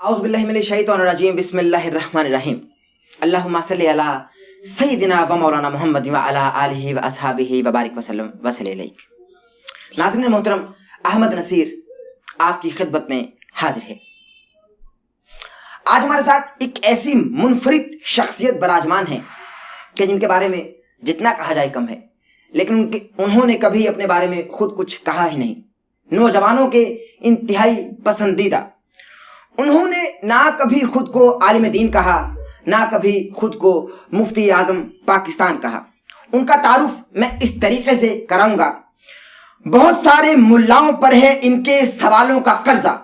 اعوذ باللہ من الشیطان الرجیم بسم اللہ الرحمن الرحیم اللہم صلی علی سیدنا و مولانا محمد و علی آلہ و اصحابہ و بارک وسلم وصلی علیک۔ ناظرین محترم، احمد نصیر آپ کی خدمت میں حاضر ہے۔ آج ہمارے ساتھ ایک ایسی منفرد شخصیت براجمان ہے کہ جن کے بارے میں جتنا کہا جائے کم ہے، لیکن انہوں نے کبھی اپنے بارے میں خود کچھ کہا ہی نہیں۔ نوجوانوں کے انتہائی پسندیدہ، انہوں نے نہ کبھی خود کو عالم دین کہا، نہ کبھی خود کو مفتی اعظم پاکستان کہا۔ ان کا تعارف میں اس طریقے سے کراؤں گا، بہت سارے ملاؤں پر ہے ان کے سوالوں کا قرضہ۔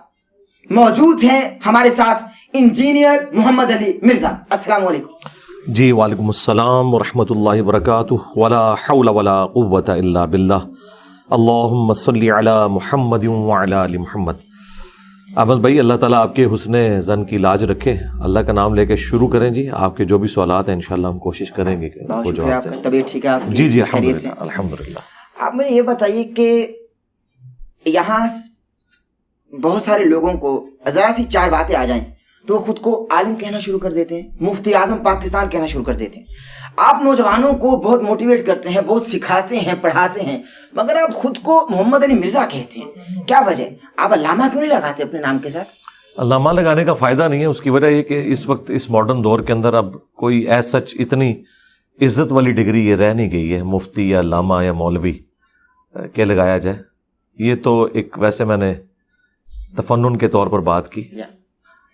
موجود ہیں ہمارے ساتھ انجینئر محمد علی مرزا۔ السلام علیکم۔ جی وعلیکم السلام ورحمۃ اللہ وبرکاتہ۔ ولا حول ولا قوۃ الا باللہ۔ اللہم صلی علی محمد وعلی آل محمد۔ احمد بھائی، اللہ تعالیٰ آپ کے حسن زن کی لاج رکھے۔ اللہ کا نام لے کے شروع کریں جی۔ آپ کے جو بھی سوالات ہیں انشاءاللہ ہم کوشش کریں گے کہ بہت شکریہ، آپ کا طبیعت ٹھیک ہے؟ آپ کی جی جی خیریت سے؟ الحمدللہ۔ آپ مجھے یہ بتائیے کہ یہاں بہت سارے لوگوں کو ذرا سی چار باتیں آ جائیں تو وہ خود کو عالم کہنا شروع کر دیتے ہیں، مفتی اعظم پاکستان کہنا شروع کر دیتے ہیں۔ آپ نوجوانوں کو بہت موٹیویٹ کرتے ہیں، بہت سکھاتے ہیں، پڑھاتے ہیں، مگر آپ خود کو محمد علی مرزا کہتے ہیں، کیا وجہ؟ آپ علامہ کیوں نہیں لگاتے اپنے نام کے ساتھ؟ علامہ لگانے کا فائدہ نہیں ہے، اس کی وجہ یہ کہ اس وقت اس ماڈرن دور کے اندر اب کوئی ایز سچ اتنی عزت والی ڈگری یہ رہ نہیں گئی ہے، مفتی یا علامہ یا مولوی کہ لگایا جائے۔ یہ تو ایک ویسے میں نے تفنن کے طور پر بات کی۔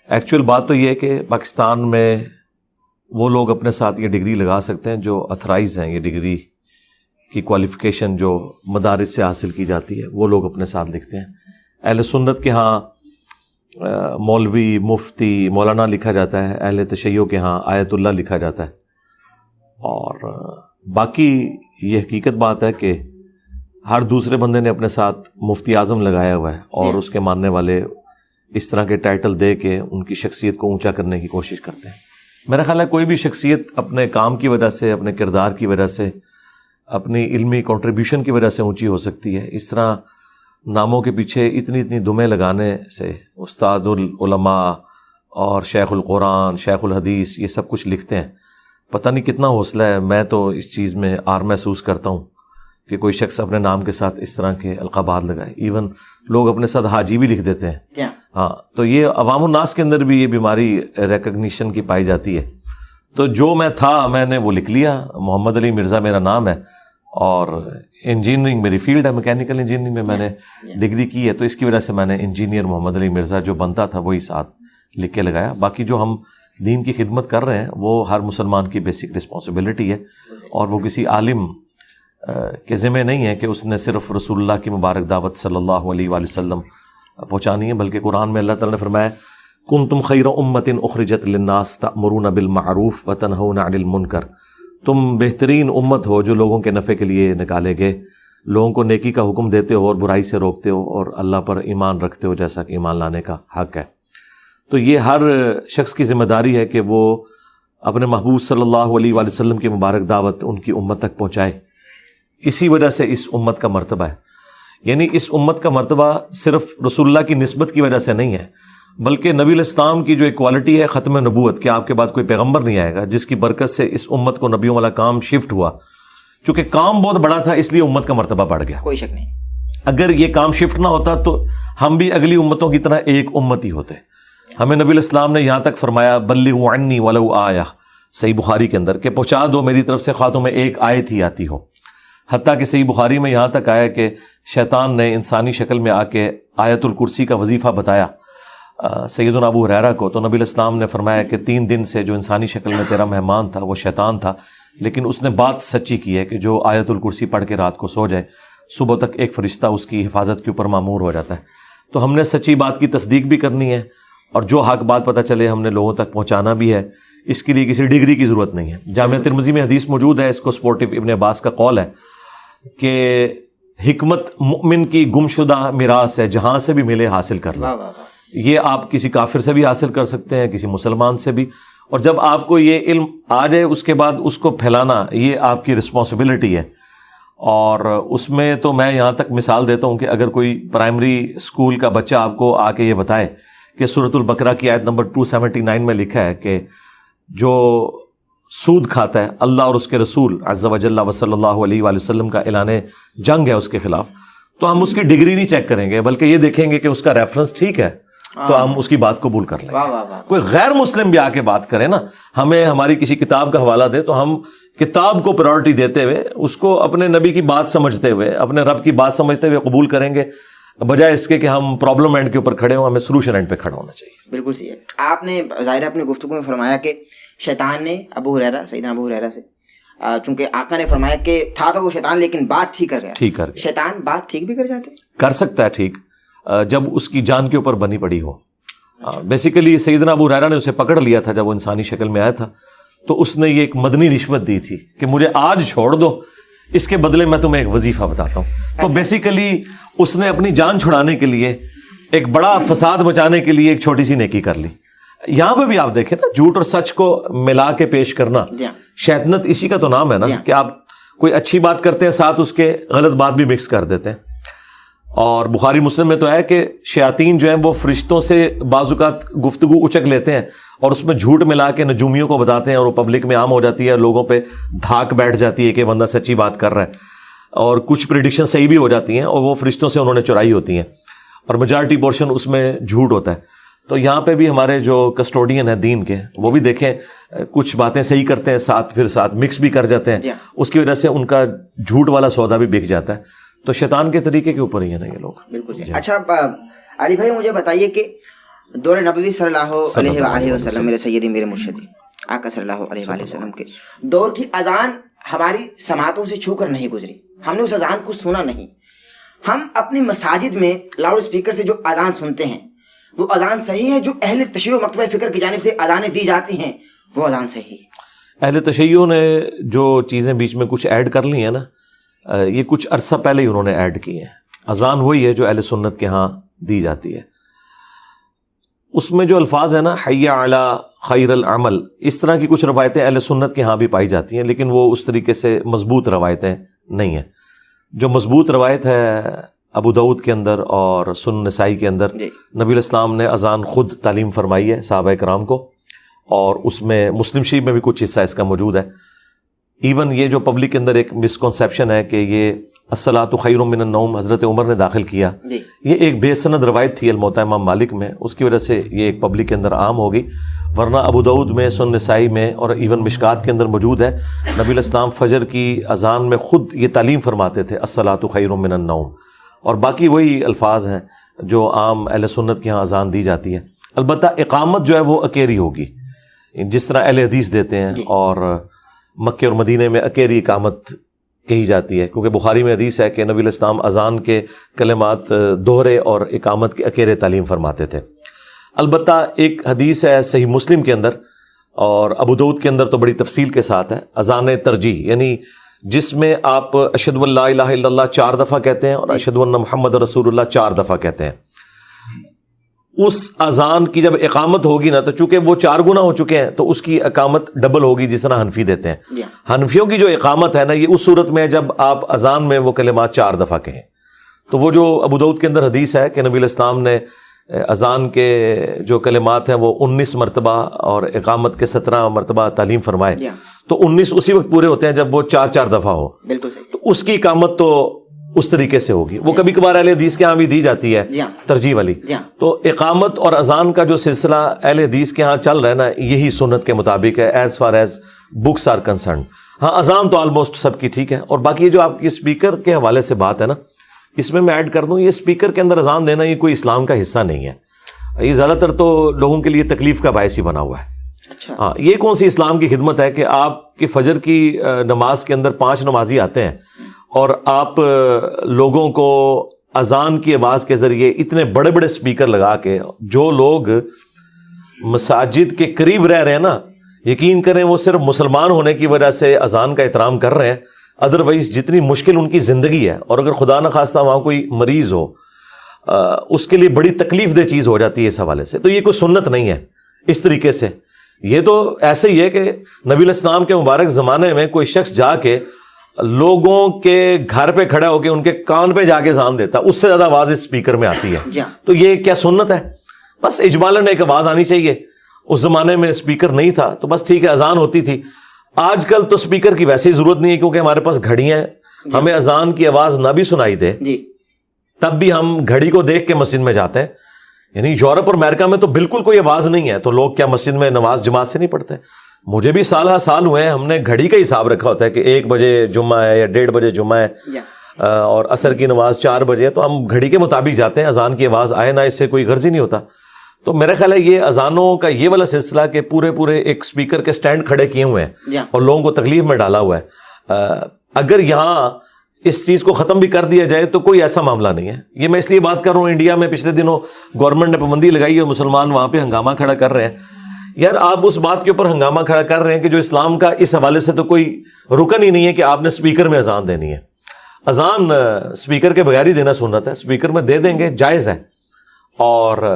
ایکچوئل بات تو یہ ہے کہ پاکستان میں وہ لوگ اپنے ساتھ یہ ڈگری لگا سکتے ہیں جو اتھرائز ہیں، یہ ڈگری کی کوالیفیکیشن جو مدارس سے حاصل کی جاتی ہے وہ لوگ اپنے ساتھ لکھتے ہیں۔ اہل سنت کے ہاں مولوی، مفتی، مولانا لکھا جاتا ہے، اہل تشیع کے ہاں آیت اللہ لکھا جاتا ہے۔ اور باقی یہ حقیقت بات ہے کہ ہر دوسرے بندے نے اپنے ساتھ مفتی اعظم لگایا ہوا ہے، اور اس کے ماننے والے اس طرح کے ٹائٹل دے کے ان کی شخصیت کو اونچا کرنے کی کوشش کرتے ہیں۔ میرا خیال ہے کوئی بھی شخصیت اپنے کام کی وجہ سے، اپنے کردار کی وجہ سے، اپنی علمی کنٹریبیوشن کی وجہ سے اونچی ہو سکتی ہے۔ اس طرح ناموں کے پیچھے اتنی دمیں لگانے سے استاد العلماء اور شیخ القرآن، شیخ الحدیث یہ سب کچھ لکھتے ہیں، پتہ نہیں کتنا حوصلہ ہے۔ میں تو اس چیز میں آر محسوس کرتا ہوں کہ کوئی شخص اپنے نام کے ساتھ اس طرح کے القابات لگائے۔ ایون لوگ اپنے ساتھ حاجی بھی لکھ دیتے ہیں۔ ہاں، تو یہ عوام الناس کے اندر بھی یہ بیماری ریکگنیشن کی پائی جاتی ہے۔ تو جو میں تھا میں نے وہ لکھ لیا، محمد علی مرزا میرا نام ہے، اور انجینئرنگ میری فیلڈ ہے، میکینیکل انجینئرنگ میں میں نے ڈگری کی ہے، تو اس کی وجہ سے میں نے انجینئر محمد علی مرزا جو بنتا تھا وہی ساتھ لکھ کے لگایا۔ باقی جو ہم دین کی خدمت کر رہے ہیں وہ ہر مسلمان کی بیسک رسپانسبلٹی ہے، اور وہ کسی عالم کے ذمہ نہیں ہے کہ اس نے صرف رسول اللہ کی مبارک دعوت صلی اللہ علیہ وآلہ وسلم پہنچانی ہے، بلکہ قرآن میں اللہ تعالیٰ نے فرمایا کنتم خیر امۃ اخرجت للناس تأمرون بالمعروف وتنہون عن المنکر، تم بہترین امت ہو جو لوگوں کے نفع کے لیے نکالے گئے، لوگوں کو نیکی کا حکم دیتے ہو اور برائی سے روکتے ہو، اور اللہ پر ایمان رکھتے ہو جیسا کہ ایمان لانے کا حق ہے۔ تو یہ ہر شخص کی ذمہ داری ہے کہ وہ اپنے محبوب صلی اللہ علیہ وآلہ وسلم کی مبارک دعوت ان کی امت تک پہنچائے۔ اسی وجہ سے اس امت کا مرتبہ ہے، یعنی اس امت کا مرتبہ صرف رسول اللہ کی نسبت کی وجہ سے نہیں ہے، بلکہ نبی الاسلام کی جو ایک کوالٹی ہے ختم نبوت، کہ آپ کے بعد کوئی پیغمبر نہیں آئے گا، جس کی برکت سے اس امت کو نبیوں والا کام شفٹ ہوا۔ چونکہ کام بہت بڑا تھا اس لیے امت کا مرتبہ بڑھ گیا، کوئی شک نہیں۔ اگر یہ کام شفٹ نہ ہوتا تو ہم بھی اگلی امتوں کی طرح ایک امت ہی ہوتے۔ ہمیں نبی الاسلام نے یہاں تک فرمایا بلغوا عنی ولو آیہ، صحیح بخاری کے اندر، کہ پہنچا دو میری طرف سے خواہ تمہیں ایک آیت ہی آتی ہو۔ حتیٰ کہ صحیح بخاری میں یہاں تک آیا کہ شیطان نے انسانی شکل میں آ کے آیت الکرسی کا وظیفہ بتایا سیدنا ابو ہریرہ کو، تو نبی الاسلام نے فرمایا کہ 3 دن سے جو انسانی شکل میں تیرا مہمان تھا وہ شیطان تھا، لیکن اس نے بات سچی کی ہے کہ جو آیت الکرسی پڑھ کے رات کو سو جائے، صبح تک ایک فرشتہ اس کی حفاظت کے اوپر مامور ہو جاتا ہے۔ تو ہم نے سچی بات کی تصدیق بھی کرنی ہے، اور جو حق بات پتہ چلے ہم نے لوگوں تک پہنچانا بھی ہے۔ اس کے لیے کسی ڈگری کی ضرورت نہیں ہے۔ جامعہ ترمذی میں حدیث موجود ہے، اس کو سپورٹو ابن عباس کا قول ہے کہ حکمت مؤمن کی گمشدہ میراث ہے، جہاں سے بھی ملے حاصل کر لو۔ یہ آپ کسی کافر سے بھی حاصل کر سکتے ہیں، کسی مسلمان سے بھی، اور جب آپ کو یہ علم آ جائے اس کے بعد اس کو پھیلانا یہ آپ کی رسپانسبلٹی ہے۔ اور اس میں تو میں یہاں تک مثال دیتا ہوں کہ اگر کوئی پرائمری اسکول کا بچہ آپ کو آ کے یہ بتائے کہ سورۃ البقرہ کی آیت نمبر 279 میں لکھا ہے کہ جو سود کھاتا ہے اللہ اور اس کے رسول عز و جل و صلی اللہ علیہ وآلہ وسلم کا اعلان جنگ ہے اس کے خلاف، تو ہم اس کی ڈگری نہیں چیک کریں گے بلکہ یہ دیکھیں گے کہ اس کا ریفرنس ٹھیک ہے تو ہم اس کی بات قبول کر لیں گے۔ کوئی غیر مسلم بھی آ کے بات کرے نا، ہمیں ہماری کسی کتاب کا حوالہ دے تو ہم کتاب کو پرائورٹی دیتے ہوئے اس کو اپنے نبی کی بات سمجھتے ہوئے اپنے رب کی بات سمجھتے ہوئے قبول کریں گے، بجائے اس کے کہ ہم پرابلم اینڈ کے اوپر کھڑے ہوں۔ ہمیں سولوشن اینڈ پہ کھڑا ہونا چاہیے۔ بالکل صحیح ہے۔ آپ نے ظاہر اپنی گفتگو میں فرمایا کہ شیطان نے سیدنا ابو ہریرہ سے، چونکہ آقا نے فرمایا کہ تھا تو وہ شیطان لیکن بات ٹھیک کر گیا۔ شیطان بات ٹھیک بھی کر جاتے ہیں؟ کر سکتا ہے ٹھیک، جب اس کی جان کے اوپر بنی پڑی ہو۔ بیسیکلی سیدنا ابو ہریرہ نے اسے پکڑ لیا تھا جب وہ انسانی شکل میں آیا تھا، تو اس نے یہ ایک مدنی رشوت دی تھی کہ مجھے آج چھوڑ دو، اس کے بدلے میں تمہیں ایک وظیفہ بتاتا ہوں۔ تو بیسیکلی اس نے اپنی جان چھڑانے کے لیے، ایک بڑا فساد بچانے کے لیے ایک چھوٹی سی نیکی کر لی۔ یہاں پہ بھی آپ دیکھیں نا، جھوٹ اور سچ کو ملا کے پیش کرنا، شیطنت اسی کا تو نام ہے نا، کہ آپ کوئی اچھی بات کرتے ہیں ساتھ اس کے غلط بات بھی مکس کر دیتے ہیں۔ اور بخاری مسلم میں تو ہے کہ شیاطین جو ہیں وہ فرشتوں سے بعض اوقات گفتگو اچک لیتے ہیں اور اس میں جھوٹ ملا کے نجومیوں کو بتاتے ہیں، اور وہ پبلک میں عام ہو جاتی ہے، لوگوں پہ دھاک بیٹھ جاتی ہے کہ بندہ سچی بات کر رہا ہے، اور کچھ پریڈکشن صحیح بھی ہو جاتی ہیں اور وہ فرشتوں سے انہوں نے چرائی ہوتی ہیں، اور میجارٹی پورشن اس میں جھوٹ ہوتا ہے۔ تو یہاں پہ بھی ہمارے جو کسٹوڈین ہیں دین کے، وہ بھی دیکھیں کچھ باتیں صحیح کرتے ہیں ساتھ پھر ساتھ مکس بھی کر جاتے ہیں، اس کی وجہ سے ان کا جھوٹ والا سودا بھی بک جاتا ہے۔ تو شیطان کے طریقے کے اوپر ہی ہے نا یہ لوگ۔ بالکل۔ اچھا علی بھائی، مجھے بتائیے کہ دور نبوی صلی اللہ علیہ وآلہ وسلم، میرے سیدی میرے مرشدی آقا صلی اللہ علیہ وآلہ وسلم کے دور کی اذان ہماری سماعتوں سے چھو کر نہیں گزری، ہم نے اس اذان کو سنا نہیں۔ ہم اپنی مساجد میں لاؤڈ اسپیکر سے جو اذان سنتے ہیں وہ اذان صحیح ہے؟ جو اہل تشیع و مکتبہ فکر کی جانب سے اذانیں دی جاتی ہیں وہ اذان صحیح ہے؟ اہل تشیع نے جو چیزیں بیچ میں کچھ ایڈ کر لی ہیں نا، یہ کچھ عرصہ پہلے ہی انہوں نے ایڈ کی ہیں۔ اذان وہی ہے جو اہل سنت کے ہاں دی جاتی ہے۔ اس میں جو الفاظ ہیں نا، حی علی خیر العمل، اس طرح کی کچھ روایتیں اہل سنت کے ہاں بھی پائی جاتی ہیں، لیکن وہ اس طریقے سے مضبوط روایتیں نہیں ہیں۔ جو مضبوط روایت ہے ابو داؤد کے اندر اور سنن نسائی کے اندر، نبی الاسلام نے اذان خود تعلیم فرمائی ہے صحابہ کرام کو، اور اس میں مسلم شریف میں بھی کچھ حصہ اس کا موجود ہے۔ ایون یہ جو پبلک کے اندر ایک مسکنسیپشن ہے کہ یہ الصلاۃ خیر من النوم حضرت عمر نے داخل کیا، یہ ایک بے سند روایت تھی الموطا امام مالک میں، اس کی وجہ سے یہ ایک پبلک کے اندر عام ہوگی، ورنہ ابو داؤد میں، سنن نسائی میں اور ایون مشکات کے اندر موجود ہے۔ نبی الاسلام فجر کی اذان میں خود یہ تعلیم فرماتے تھے الصلاۃ خیر من النوم، اور باقی وہی الفاظ ہیں جو عام اہل سنت کے ہاں اذان دی جاتی ہے۔ البتہ اقامت جو ہے وہ اکیری ہوگی، جس طرح اہل حدیث دیتے ہیں، اور مکے اور مدینے میں اکیری اقامت کہی جاتی ہے، کیونکہ بخاری میں حدیث ہے کہ نبی الاسلام اذان کے کلمات دوہرے اور اقامت کے اکیرے تعلیم فرماتے تھے۔ البتہ ایک حدیث ہے صحیح مسلم کے اندر اور ابو داؤد کے اندر تو بڑی تفصیل کے ساتھ ہے، اذان ترجیح، یعنی جس میں آپ اشہد ان لا الہ الا اللہ 4 دفعہ کہتے ہیں اور اشہد ان محمد رسول اللہ 4 دفعہ کہتے ہیں۔ اس اذان کی جب اقامت ہوگی نا، تو چونکہ وہ 4 گنا ہو چکے ہیں تو اس کی اقامت ڈبل ہوگی، جس طرح حنفی دیتے ہیں۔ حنفیوں کی جو اقامت ہے نا، یہ اس صورت میں جب آپ اذان میں وہ کلمات 4 دفعہ کہیں۔ تو وہ جو ابو داؤد کے اندر حدیث ہے کہ نبی علیہ السلام نے اذان کے جو کلمات ہیں وہ 19 مرتبہ اور اقامت کے 17 مرتبہ تعلیم فرمائے، تو 19 اسی وقت پورے ہوتے ہیں جب وہ 4 دفعہ ہو۔ بالکل صحیح۔ تو اس کی اقامت تو اس طریقے سے ہوگی۔ وہ کبھی کبھار اہل حدیث کے ہاں بھی دی جاتی ہے ترجیح والی۔ تو اقامت اور اذان کا جو سلسلہ اہل حدیث کے ہاں چل رہا ہے نا، یہی سنت کے مطابق ہے as far as books are concerned. ہاں اذان تو آلموسٹ سب کی ٹھیک ہے۔ اور باقی یہ جو آپ کی اسپیکر کے حوالے سے بات ہے نا، اس میں ایڈ کر دوں، یہ اسپیکر کے اندر اذان دینا یہ کوئی اسلام کا حصہ نہیں ہے، یہ زیادہ تر تو لوگوں کے لیے تکلیف کا باعث ہی بنا ہوا ہے۔ ہاں، یہ کون سی اسلام کی خدمت ہے کہ آپ کی فجر کی نماز کے اندر 5 نمازی آتے ہیں اور آپ لوگوں کو اذان کی آواز کے ذریعے اتنے بڑے بڑے اسپیکر لگا کے، جو لوگ مساجد کے قریب رہ رہے ہیں نا، یقین کریں وہ صرف مسلمان ہونے کی وجہ سے اذان کا احترام کر رہے ہیں، ادروائز جتنی مشکل ان کی زندگی ہے، اور اگر خدا نخواستہ وہاں کوئی مریض ہو، اس کے لیے بڑی تکلیف دہ چیز ہو جاتی ہے اس حوالے سے۔ تو یہ کوئی سنت نہیں ہے اس طریقے سے۔ یہ تو ایسے ہی ہے کہ نبی علیہ السلام کے مبارک زمانے میں کوئی شخص جا کے لوگوں کے گھر پہ کھڑا ہو کے ان کے کان پہ جا کے اذان دیتا، اس سے زیادہ آواز اس اسپیکر میں آتی ہے۔ تو یہ کیا سنت ہے؟ بس اجمالاً ایک آواز آنی چاہیے. اس زمانے میں اسپیکر نہیں تھا تو بس ٹھیک ہے اذان ہوتی تھی. آج کل تو اسپیکر کی ویسے ہی ضرورت نہیں ہے کیونکہ ہمارے پاس گھڑیاں ہیں. ہمیں اذان کی آواز نہ بھی سنائی دے تب بھی ہم گھڑی کو دیکھ کے مسجد میں جاتے ہیں. یعنی یورپ اور امریکہ میں تو بالکل کوئی آواز نہیں ہے تو لوگ کیا مسجد میں نماز جماعت سے نہیں پڑھتے؟ مجھے بھی سال ہر سال ہوئے ہیں, ہم نے گھڑی کا حساب رکھا ہوتا ہے کہ 1 بجے جمعہ ہے یا 1:30 بجے جمعہ ہے اور عصر کی نماز 4 بجے, تو ہم گھڑی کے مطابق جاتے ہیں. اذان کی آواز آئے نہ اس سے کوئی غرض ہی نہیں ہوتا. تو میرا خیال ہے یہ اذانوں کا یہ والا سلسلہ کہ پورے ایک اسپیکر کے سٹینڈ کھڑے کیے ہوئے ہیں اور لوگوں کو تکلیف میں ڈالا ہوا ہے. اگر یہاں اس چیز کو ختم بھی کر دیا جائے تو کوئی ایسا معاملہ نہیں ہے. یہ میں اس لیے بات کر رہا ہوں, انڈیا میں پچھلے دنوں گورنمنٹ نے پابندی لگائی ہے, مسلمان وہاں پہ ہنگامہ کھڑا کر رہے ہیں. یار آپ اس بات کے اوپر ہنگامہ کھڑا کر رہے ہیں کہ جو اسلام کا اس حوالے سے تو کوئی رکن ہی نہیں ہے کہ آپ نے اسپیکر میں اذان دینی ہے. اذان اسپیکر کے بغیر ہی دینا سنت ہے, اسپیکر میں دے دیں گے جائز ہے. اور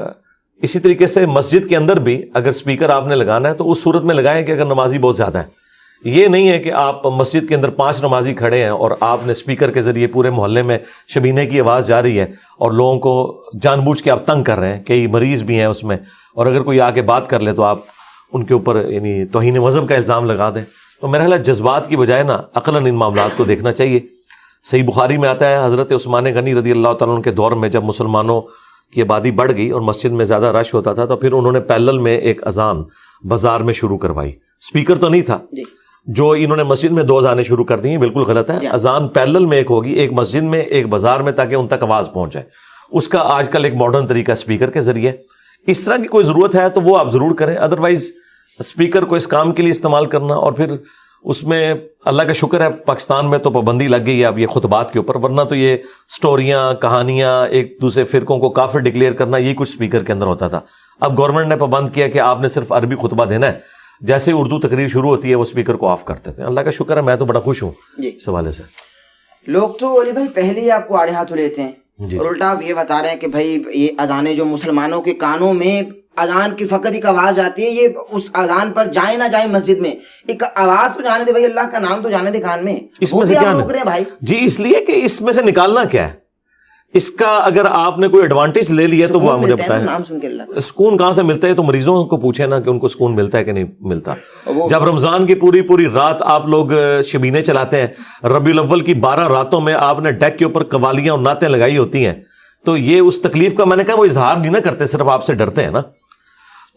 اسی طریقے سے مسجد کے اندر بھی اگر اسپیکر آپ نے لگانا ہے تو اس صورت میں لگائیں کہ اگر نمازی بہت زیادہ ہے. یہ نہیں ہے کہ آپ مسجد کے اندر 5 نمازی کھڑے ہیں اور آپ نے اسپیکر کے ذریعے پورے محلے میں شبینے کی آواز جا رہی ہے اور لوگوں کو جان بوجھ کے آپ تنگ کر رہے ہیں. کئی مریض بھی ہیں اس میں, اور اگر کوئی آ کے بات کر لے تو آپ ان کے اوپر یعنی توہین مذہب کا الزام لگا دیں. تو میرا خیال ہے جذبات کی بجائے نا عقلاً ان معاملات کو دیکھنا چاہیے. صحیح بخاری میں آتا ہے حضرت عثمان غنی رضی اللہ تعالیٰ عنہ کے دور میں جب مسلمانوں کی آبادی بڑھ گئی اور مسجد میں زیادہ رش ہوتا تھا تو پھر انہوں نے پیرلل میں ایک اذان بازار میں شروع کروائی. اسپیکر تو نہیں تھا, جو انہوں نے مسجد میں 2 اذانیں شروع کر دی ہیں بالکل غلط ہے. اذان پیرلل میں ایک ہوگی, ایک مسجد میں ایک بازار میں, تاکہ ان تک آواز پہنچ جائے. اس کا آج کل ایک ماڈرن طریقہ اسپیکر کے ذریعے. اس طرح کی کوئی ضرورت ہے تو وہ آپ ضرور کریں, ادروائز اسپیکر کو اس کام کے لیے استعمال کرنا. اور پھر اس میں اللہ کا شکر ہے پاکستان میں تو پابندی لگ گئی ہے اب یہ خطبات کے اوپر, ورنہ تو یہ سٹوریاں کہانیاں ایک دوسرے فرقوں کو کافر ڈکلیئر کرنا یہ کچھ اسپیکر کے اندر ہوتا تھا. اب گورنمنٹ نے پابند کیا کہ آپ نے صرف عربی خطبہ دینا ہے, جیسے اردو تقریر شروع ہوتی ہے وہ اسپیکر کو آف کر دیتے ہیں. اللہ کا شکر ہے میں تو بڑا خوش ہوں اس حوالے سے. لوگ تو علی بھائی پہلے ہی آپ کو آڑے ہاتھوں لیتے ہیں اور الٹا آپ یہ بتا رہے ہیں کہ بھائی یہ اذانیں جو مسلمانوں کے کانوں میں اذان کی فقط ایک آواز آتی ہے, یہ اس اذان پر جائیں نہ جائیں مسجد میں ایک آواز تو جانے دے بھائی, اللہ کا نام تو جانے دے کان میں. اس میں سے کیا روک رہے ہیں بھائی؟ جی اس لیے کہ اس میں سے نکالنا کیا ہے, اس کا اگر آپ نے کوئی ایڈوانٹیج لے لیا تو وہ مجھے بتائیں. نام سن کے اللہ سکون کہاں سے ملتا ہے تو مریضوں کو پوچھیں نا کہ ان کو سکون ملتا ہے کہ نہیں ملتا. جب رمضان کی پوری رات آپ لوگ شبینے چلاتے ہیں, ربیع الاول کی 12 راتوں میں آپ نے ڈیک کے اوپر قوالیاں اور نعتیں لگائی ہوتی ہیں, تو یہ اس تکلیف کا میں نے کہا وہ اظہار نہیں نہ کرتے, صرف آپ سے ڈرتے ہیں نا.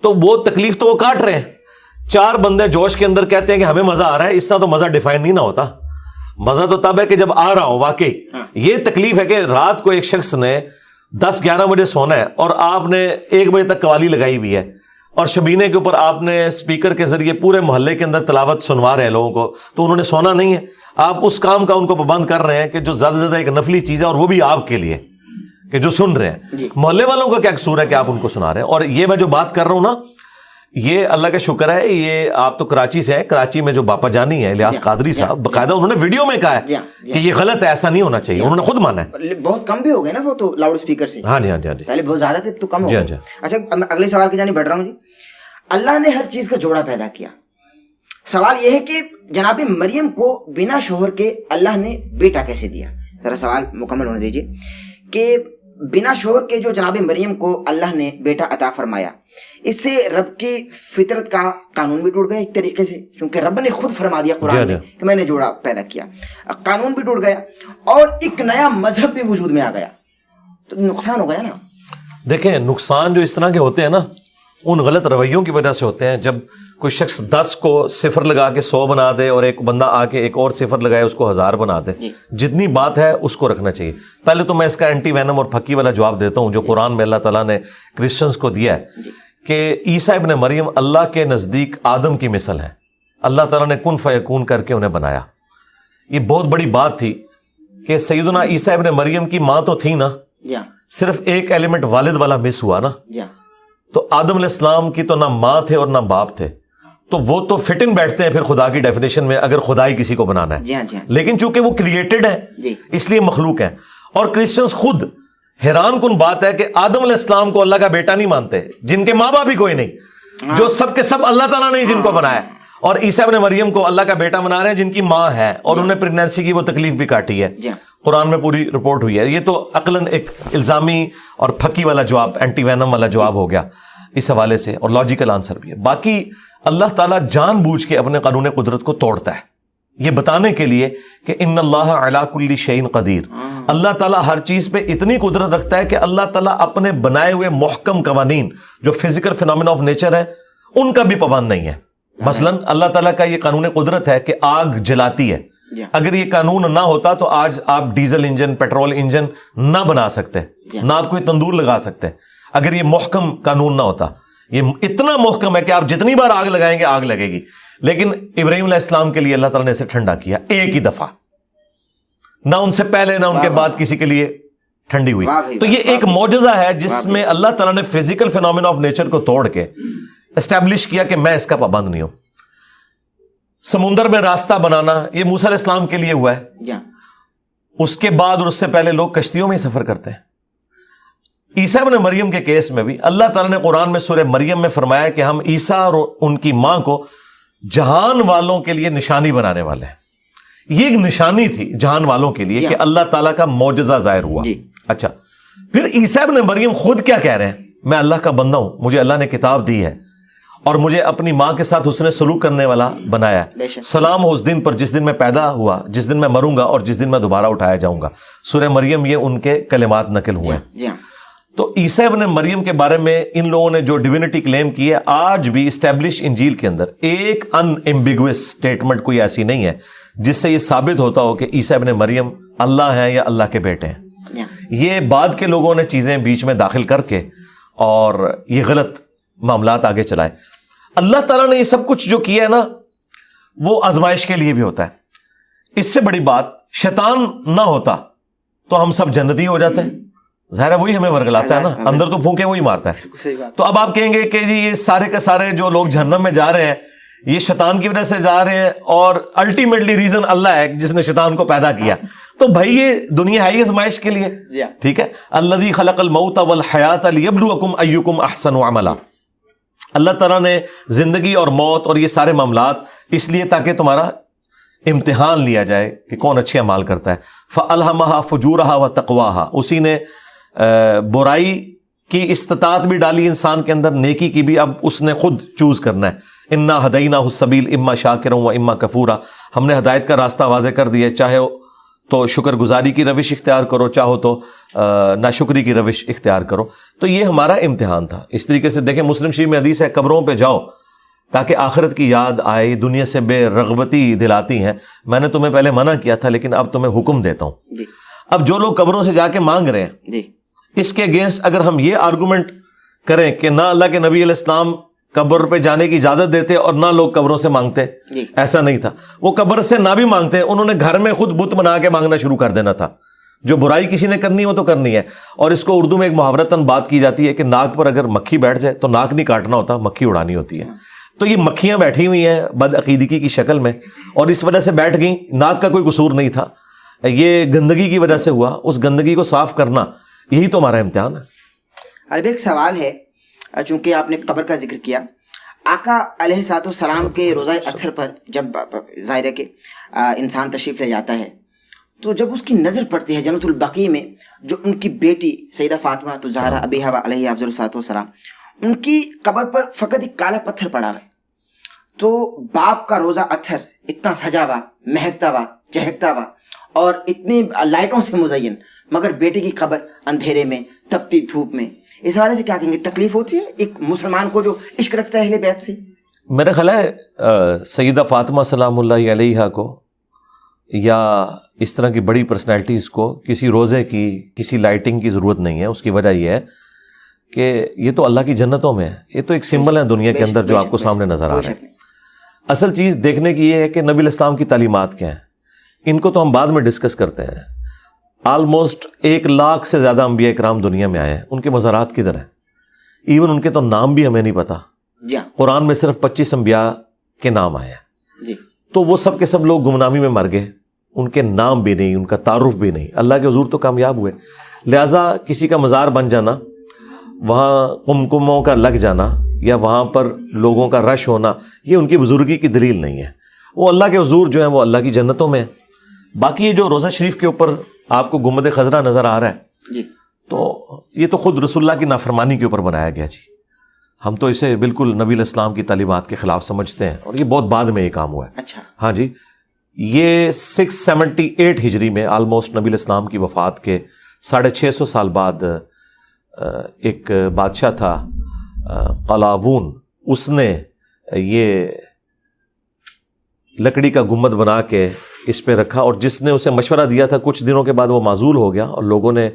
تو وہ تکلیف تو وہ کاٹ رہے ہیں. 4 بندے جوش کے اندر کہتے ہیں کہ ہمیں مزہ آ رہا ہے, اس طرح تو مزہ ڈیفائن نہیں نہ ہوتا. مزہ تو تب ہے کہ جب آ رہا ہو واقعی. یہ تکلیف ہے کہ رات کو ایک شخص نے 10-11 بجے سونا ہے اور آپ نے 1 بجے تک قوالی لگائی ہوئی ہے اور شبینے کے اوپر آپ نے اسپیکر کے ذریعے پورے محلے کے اندر تلاوت سنوا رہے ہیں لوگوں کو, تو انہوں نے سونا نہیں ہے. آپ اس کام کا ان کو پابند کر رہے ہیں کہ جو زیادہ سے زیادہ ایک نفلی چیز ہے, اور وہ بھی آپ کے لیے کہ جو سن رہے ہیں. محلے والوں کا کیا قصور ہے کہ آپ ان کو سنا رہے ہیں. اور یہ میں جو بات کر رہا ہوں نا, یہ اللہ کا شکر ہے, یہ آپ تو کراچی سے ہیں, کراچی میں جو باپا جانی ہے الیاس قادری صاحب, باقاعدہ انہوں نے ویڈیو میں کہا ہے کہ یہ غلط ہے, ایسا نہیں ہونا چاہیے. انہوں نے خود مانا ہے. بہت کم بھی ہو گئے نا وہ تو لاؤڈ اسپیکر سے. ہاں جی پہلے بہت زیادہ تھے تو کم ہو گئے. اچھا اگلے سوال کی جانب بڑھ رہا ہوں جی. اللہ نے ہر چیز کا جوڑا پیدا کیا. سوال یہ ہے کہ جناب مریم کو بنا شوہر کے اللہ نے بیٹا کیسے دیا؟ ذرا سوال مکمل ہونے دیجیے. کہ بنا شوہر کے جو جناب مریم کو اللہ نے بیٹا عطا فرمایا, اس سے رب کی فطرت کا قانون بھی ٹوٹ گیا ایک طریقے سے, کیونکہ رب نے خود فرما دیا قرآن میں کہ میں نے جوڑا پیدا کیا. قانون بھی ٹوٹ گیا اور ایک نیا مذہب بھی وجود میں آ گیا, تو نقصان ہو گیا نا. دیکھیں نقصان جو اس طرح کے ہوتے ہیں نا, ان غلط رویوں کی وجہ سے ہوتے ہیں. جب کوئی شخص 10 کو 0 لگا کے 100 بنا دے اور ایک بندہ آ کے ایک اور 0 لگائے اس کو 1000 بنا دے, جتنی بات ہے اس کو رکھنا چاہیے. پہلے تو میں اس کا اینٹی وینم اور پھکی والا جواب دیتا ہوں جو قرآن میں اللہ تعالیٰ نے کرسچنز کو دیا ہے کہ عیسیٰ ابن مریم اللہ کے نزدیک آدم کی مثل ہیں. اللہ تعالیٰ نے کن فیکون کر کے انہیں بنایا. یہ بہت بڑی بات تھی کہ سیدنا عیسیٰ ابن مریم کی ماں تو تھی نا, صرف ایک ایلیمنٹ والد والا مس ہوا نا. تو آدم علیہ السلام کی تو نہ ماں تھے اور نہ باپ تھے, تو وہ تو فٹ ان بیٹھتے ہیں پھر خدا کی ڈیفینیشن میں اگر خدائی کسی کو بنانا ہے. لیکن چونکہ وہ کریٹڈ ہیں اس لیے مخلوق ہیں. اور کرسچنز خود حیران کن بات ہے کہ آدم علیہ السلام کو اللہ کا بیٹا نہیں مانتے, جن کے ماں باپ بھی کوئی نہیں, جو سب کے سب اللہ تعالیٰ نے جن کو بنایا. اور عیسیٰ ابن مریم کو اللہ کا بیٹا بنا رہے ہیں جن کی ماں ہے اور انہوں نے پریگنینسی کی وہ تکلیف بھی کاٹی ہے. قرآن میں پوری رپورٹ ہوئی ہے. یہ تو عقلاً ایک الزامی اور پھکی والا جواب، اینٹی وینم والا جواب ہو گیا اس حوالے سے، اور لاجیکل آنسر بھی ہے. باقی اللہ تعالیٰ جان بوجھ کے اپنے قانون قدرت کو توڑتا ہے، یہ بتانے کے لیے کہ ان اللہ علی کل شیء قدیر. اللہ تعالیٰ ہر چیز پہ اتنی قدرت رکھتا ہے کہ اللہ تعالیٰ اپنے بنائے ہوئے محکم قوانین جو فزیکل فینومینا آف نیچر ہے ان کا بھی پابند نہیں ہے. مثلا اللہ تعالیٰ کا یہ قانون قدرت ہے کہ آگ جلاتی ہے. اگر یہ قانون نہ ہوتا تو آج آپ ڈیزل انجن، پیٹرول انجن نہ بنا سکتے، نہ آپ کوئی تندور لگا سکتے. اگر یہ محکم قانون نہ ہوتا، یہ اتنا محکم ہے کہ آپ جتنی بار آگ لگائیں گے آگ لگے گی. لیکن ابراہیم علیہ السلام کے لیے اللہ تعالیٰ نے اسے ٹھنڈا کیا ایک ہی دفعہ، نہ ان سے پہلے نہ ان کے بعد کسی کے لیے ٹھنڈی ہوئی. تو یہ ایک معجزہ ہے جس میں اللہ تعالیٰ نے فزیکل فینومینا آف نیچر کو توڑ کے اسٹیبلش کیا کہ میں اس کا پابند نہیں ہوں. سمندر میں راستہ بنانا یہ موسیٰ علیہ السلام کے لیے ہوا ہے. اس کے بعد اور اس سے پہلے لوگ کشتیوں میں ہی سفر کرتے ہیں. عیسیٰ ابن مریم کے کیس میں بھی اللہ تعالیٰ نے قرآن میں سورہ مریم میں فرمایا کہ ہم عیسیٰ اور ان کی ماں کو جہان والوں کے لیے نشانی بنانے والے ہیں. یہ ایک نشانی تھی جہان والوں کے لیے کہ اللہ تعالیٰ کا معجزہ ظاہر ہوا. اچھا، پھر عیسیٰ ابن مریم خود کیا کہہ رہے ہیں؟ میں اللہ کا بندہ ہوں، مجھے اللہ نے کتاب دی ہے اور مجھے اپنی ماں کے ساتھ حسن سلوک کرنے والا بنایا ہے. سلام ہو اس دن پر جس دن میں پیدا ہوا، جس دن میں مروں گا اور جس دن میں دوبارہ اٹھایا جاؤں گا. سورہ مریم یہ ان کے کلمات نقل ہوئے ہیں. تو عیسیٰ ابن مریم کے بارے میں ان لوگوں نے جو ڈیوینٹی کلیم کی ہے، آج بھی اسٹیبلش انجیل کے اندر ایک ان ایمبیگوس اسٹیٹمنٹ کوئی ایسی نہیں ہے جس سے یہ ثابت ہوتا ہو کہ عیسیٰ ابن مریم اللہ ہیں یا اللہ کے بیٹے ہیں. یہ بعد کے لوگوں نے چیزیں بیچ میں داخل کر کے اور یہ غلط معاملات آگے چلائے. اللہ تعالیٰ نے یہ سب کچھ جو کیا ہے نا وہ آزمائش کے لیے بھی ہوتا ہے. اس سے بڑی بات، شیطان نہ ہوتا تو ہم سب جنتی ہو جاتے ہیں. ظاہر ہے وہی ہمیں ورگلاتا ہے نا، اندر تو پھونکے وہی مارتا ہے. تو اب آپ کہیں گے کہ جی یہ سارے کے سارے جو لوگ جہنم میں جا رہے ہیں یہ شیطان کی وجہ سے جا رہے ہیں اور الٹیمیٹلی ریزن اللہ ہے جس نے شیطان کو پیدا کیا. تو بھائی یہ دنیا ہے ہی آزمائش کے لیے. ٹھیک ہے، الذی خلق الموت والحیات لیبلوکم ایکم احسن عملا. اللہ تعالیٰ نے زندگی اور موت اور یہ سارے معاملات اس لیے تاکہ تمہارا امتحان لیا جائے کہ کون اچھے اعمال کرتا ہے. فَأَلْهَمَهَا فُجُورَهَا وَتَقْوَاهَا، اسی نے برائی کی استطاعت بھی ڈالی انسان کے اندر، نیکی کی بھی اب اس نے خود چوز کرنا ہے. اِنَّا هَدَيْنَاهُ السَّبِيلَ اِمَّا شَاكِرًا وَإِمَّا كَفُورًا، ہم نے ہدایت کا راستہ واضح کر دیا، چاہے تو شکر گزاری کی روش اختیار کرو، چاہو تو ناشکری کی روش اختیار کرو. تو یہ ہمارا امتحان تھا. اس طریقے سے دیکھیں مسلم شریف میں حدیث ہے قبروں پہ جاؤ تاکہ آخرت کی یاد آئے، دنیا سے بے رغبتی دلاتی ہیں. میں نے تمہیں پہلے منع کیا تھا لیکن اب تمہیں حکم دیتا ہوں. اب جو لوگ قبروں سے جا کے مانگ رہے ہیں اس کے اگینسٹ اگر ہم یہ آرگومنٹ کریں کہ نہ اللہ کے نبی علیہ السلام قبر پہ جانے کی اجازت دیتے اور نہ لوگ قبروں سے مانگتے، ایسا نہیں تھا. وہ قبر سے نہ بھی مانگتے، انہوں نے گھر میں خود بت بنا کے مانگنا شروع کر دینا تھا. جو برائی کسی نے کرنی وہ تو کرنی ہے. اور اس کو اردو میں ایک محاورتاً بات کی جاتی ہے کہ ناک پر اگر مکھی بیٹھ جائے تو ناک نہیں کاٹنا ہوتا، مکھی اڑانی ہوتی ہے. تو یہ مکھیاں بیٹھی ہوئی ہیں بدعقیدگی کی شکل میں اور اس وجہ سے بیٹھ گئیں. ناک کا کوئی قصور نہیں تھا، یہ گندگی کی وجہ سے ہوا. اس گندگی کو صاف کرنا یہی تو ہمارا امتحان ہے. اب ایک سوال ہے، چونکہ آپ نے قبر کا ذکر کیا، آقا علیہ الصلوۃ والسلام کے روزہ اطہر پر جب ظاہر ہے کہ انسان تشریف لے جاتا ہے تو جب اس کی نظر پڑتی ہے جنت البقیع میں جو ان کی بیٹی سیدہ فاطمہ تو زہرا ابیہا علیہ افضل الصلوۃ والسلام، ان کی قبر پر فقط ایک کالا پتھر پڑا ہے. تو باپ کا روزہ اطہر اتنا سجا ہوا، مہکتا ہوا، چہکتا ہوا اور اتنی لائٹوں سے مزین، مگر بیٹی کی قبر اندھیرے میں، تپتی دھوپ میں. اس حوالے سے کیا کہیں گے؟ تکلیف ہوتی ہے ایک مسلمان کو جو عشق رکھتا ہے اہل بیت سے؟ میرا خیال ہے سیدہ فاطمہ سلام اللہ علیہا کو یا اس طرح کی بڑی پرسنالٹیز کو کسی روزے کی، کسی لائٹنگ کی ضرورت نہیں ہے. اس کی وجہ یہ ہے کہ یہ تو اللہ کی جنتوں میں ہے، یہ تو ایک سمبل ہے دنیا کے اندر جو آپ کو سامنے نظر آ رہا ہے. اصل چیز دیکھنے کی یہ ہے کہ نبی علیہ السلام کی تعلیمات کیا ہیں. ان کو تو ہم بعد میں ڈسکس کرتے ہیں. آلموسٹ 1 لاکھ سے زیادہ انبیاء کرام دنیا میں آئے ہیں، ان کے مزارات کدھر ہیں؟ ایون ان کے تو نام بھی ہمیں نہیں پتا. قرآن میں صرف 25 انبیاء کے نام آئے ہیں. تو وہ سب کے سب لوگ گمنامی میں مر گئے، ان کے نام بھی نہیں، ان کا تعارف بھی نہیں. اللہ کے حضور تو کامیاب ہوئے. لہٰذا کسی کا مزار بن جانا، وہاں کمکموں کا لگ جانا یا وہاں پر لوگوں کا رش ہونا، یہ ان کی بزرگی کی دلیل نہیں ہے. وہ اللہ کے حضور جو ہیں وہ اللہ کی جنتوں میں ہیں. باقی یہ جو روزہ شریف کے اوپر آپ کو گنبد خضرا نظر آ رہا ہے جی تو یہ تو خود رسول اللہ کی نافرمانی کے اوپر بنایا گیا جی. ہم تو اسے بالکل نبی علیہ السلام کی تعلیمات کے خلاف سمجھتے ہیں اور یہ بہت بعد میں یہ کام ہوا ہے. اچھا ہاں جی, یہ 678 ہجری میں آلموسٹ نبی علیہ السلام کی وفات کے 650 سال بعد ایک بادشاہ تھا قلاوون, اس نے یہ لکڑی کا گنبد بنا کے اس پہ رکھا, اور جس نے اسے مشورہ دیا تھا کچھ دنوں کے بعد وہ معزول ہو گیا, اور لوگوں نے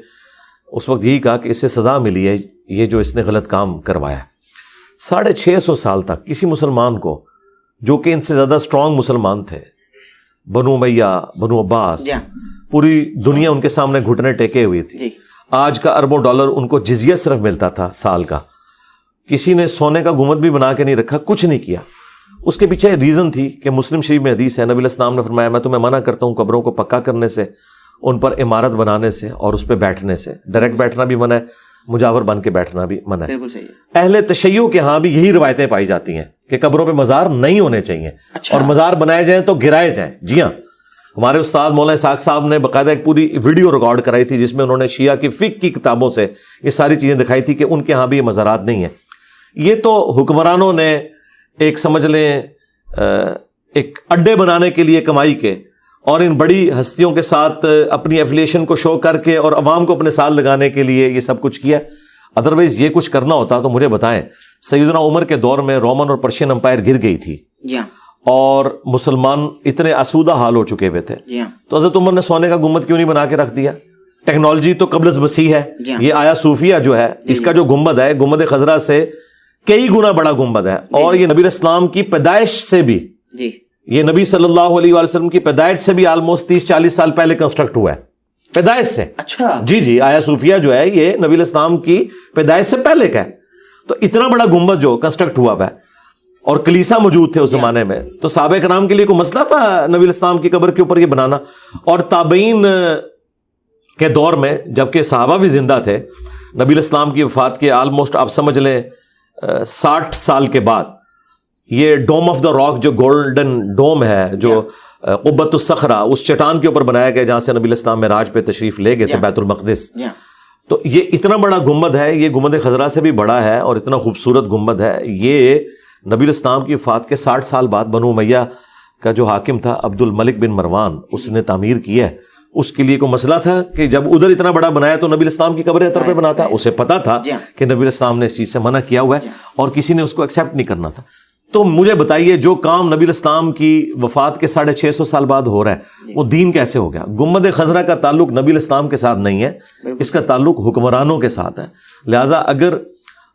اس وقت یہی کہا کہ اسے سزا ملی ہے یہ جو اس نے غلط کام کروایا. 650 سال تک کسی مسلمان کو, جو کہ ان سے زیادہ اسٹرانگ مسلمان تھے, بنو امیہ, بنو عباس, پوری دنیا ان کے سامنے گھٹنے ٹیکے ہوئی تھی, آج کا اربوں ڈالر ان کو جزیہ صرف ملتا تھا سال کا, کسی نے سونے کا گنبد بھی بنا کے نہیں رکھا, کچھ نہیں کیا. اس کے پیچھے ریزن تھی کہ مسلم شریف میں حدیث ہے, نبی علیہ السلام نے فرمایا میں تمہیں منع کرتا ہوں قبروں کو پکا کرنے سے, ان پر عمارت بنانے سے, اور اس پہ بیٹھنے سے. ڈائریکٹ بیٹھنا بھی منع ہے, مجاور بن کے بیٹھنا بھی منع ہے. اہل تشیع کے ہاں بھی یہی روایتیں پائی جاتی ہیں کہ قبروں پہ مزار نہیں ہونے چاہیے, اور مزار بنائے جائیں تو گرائے جائیں. جی ہاں, ہمارے استاد مولانا اسحاق صاحب نے باقاعدہ ایک پوری ویڈیو ریکارڈ کرائی تھی جس میں انہوں نے شیعہ کی فقہ کی کتابوں سے یہ ساری چیزیں دکھائی تھی کہ ان کے ہاں بھی یہ مزارات نہیں ہیں. یہ تو حکمرانوں نے ایک سمجھ لیں ایک اڈے بنانے کے لیے کمائی کے, اور ان بڑی ہستیوں کے ساتھ اپنی ایفیلیشن کو شو کر کے اور عوام کو اپنے ساتھ لگانے کے لیے یہ سب کچھ کیا. ادروائز یہ کچھ کرنا ہوتا تو مجھے بتائیں, سیدنا عمر کے دور میں رومن اور پرشین امپائر گر گئی تھی اور مسلمان اتنے آسودہ حال ہو چکے ہوئے تھے, تو حضرت عمر نے سونے کا گنبد کیوں نہیں بنا کے رکھ دیا؟ ٹیکنالوجی تو قبل از مسیح ہے. یہ آیا صوفیہ جو ہے اس کا جو گنبد ہے, گنبد خضرا سے کئی گنا بڑا گنبد ہے, اور یہ نبی علیہ السلام کی پیدائش سے بھی, یہ نبی صلی اللہ علیہ وآلہ وسلم کی پیدائش سے بھی آلموسٹ 30-40 سال پہلے کنسٹرکٹ ہوا ہے, پیدائش سے. اچھا جی, آیا صوفیہ جو ہے یہ نبی علیہ السلام کی پیدائش سے پہلے کا ہے. تو اتنا بڑا گنبد جو کنسٹرکٹ ہوا ہے, اور کلیسا موجود تھے اس زمانے میں, تو صحابہ کرام کے لیے کوئی مسئلہ تھا نبی علیہ السلام کی قبر کے اوپر یہ بنانا؟ اور تابعین کے دور میں جبکہ صحابہ بھی زندہ تھے, نبی علیہ السلام کی وفات کے آلموسٹ آپ سمجھ لیں 60 سال کے بعد یہ ڈوم آف دا راک جو گولڈن ڈوم ہے جو قبۃ الصخرہ اس چٹان کے اوپر بنایا گیا جہاں سے نبی علیہ السلام معراج پہ تشریف لے گئے تھے بیت المقدس, تو یہ اتنا بڑا گنبد ہے, یہ گنبد خضرا سے بھی بڑا ہے اور اتنا خوبصورت گنبد ہے. یہ نبی علیہ السلام کی وفات کے 60 سال بعد بنو امیہ کا جو حاکم تھا عبد الملک بن مروان, اس نے تعمیر کی ہے. اس کے لیے کوئی مسئلہ تھا کہ جب ادھر اتنا بڑا بنایا تو نبی علیہ السلام کی قبر اطہر پہ بناتا؟ اسے پتا تھا کہ نبی علیہ السلام نے اس چیز سے منع کیا ہوا ہے اور کسی نے اس کو ایکسیپٹ نہیں کرنا تھا. تو مجھے بتائیے جو کام نبی علیہ السلام کی وفات کے 650 سال بعد ہو رہا ہے وہ دین کیسے ہو گیا؟ گنبد خضرا کا تعلق نبی علیہ السلام کے ساتھ نہیں ہے, اس کا تعلق حکمرانوں کے ساتھ ہے. لہٰذا اگر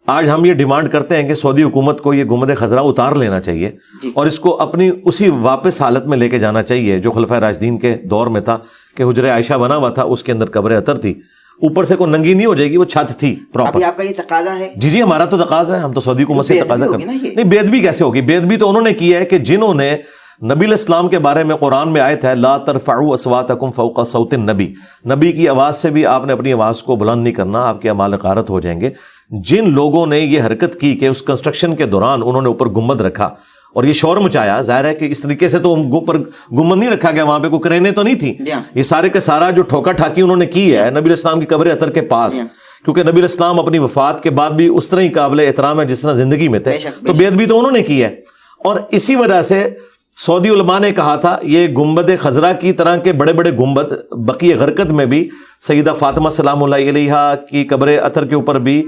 آج ہم یہ ڈیمانڈ کرتے ہیں کہ سعودی حکومت کو یہ گنبد خضرا اتار لینا چاہیے اور اس کو اپنی اسی واپس حالت میں لے کے جانا چاہیے جو خلفائے راشدین کے دور میں تھا کہ حجرہ عائشہ بنا ہوا تھا, اس کے اندر قبر اطہر تھی, اوپر سے کوئی ننگی نہیں ہو جائے گی, وہ چھت تھی پراپر. آپ کا یہ تقاضا ہے؟ جی ہمارا تو تقاضا ہے, ہم تو سعودی حکومت سے تقاضا کرتے ہیں. نہیں, بے ادبی کیسے ہوگی؟ بے ادبی تو انہوں نے کی ہے کہ جنہوں نے نبی علیہ السلام کے بارے میں قرآن میں آیت ہے لا ترفعوا اصواتکم فوق صوت النبی, نبی کی آواز سے بھی آپ نے اپنی آواز کو بلند نہیں کرنا, آپ کے اعمال غارت ہو جائیں گے. جن لوگوں نے یہ حرکت کی کہ اس کنسٹرکشن کے دوران انہوں نے اوپر گنبد رکھا اور یہ شور مچایا, ظاہر ہے کہ اس طریقے سے تو اوپر گنبد نہیں رکھا گیا, وہاں پہ کوئی کرینے تو نہیں تھی, یہ سارے کا سارا جو ٹھوکا ٹھاکی انہوں نے کی ہے نبی علیہ السلام کی قبر اطہر کے پاس, کیونکہ نبی علیہ السلام اپنی وفات کے بعد بھی اس طرح ہی قابل احترام ہے جس طرح زندگی میں تھے, تو بے ادبی تو انہوں نے کی ہے. اور اسی وجہ سے سعودی علماء نے کہا تھا یہ گنبد خضرا کی طرح کے بڑے بڑے گنبد بقیہ غرقد میں بھی, سیدہ فاطمہ سلام اللہ علیہا کی قبر اطہر کے اوپر بھی,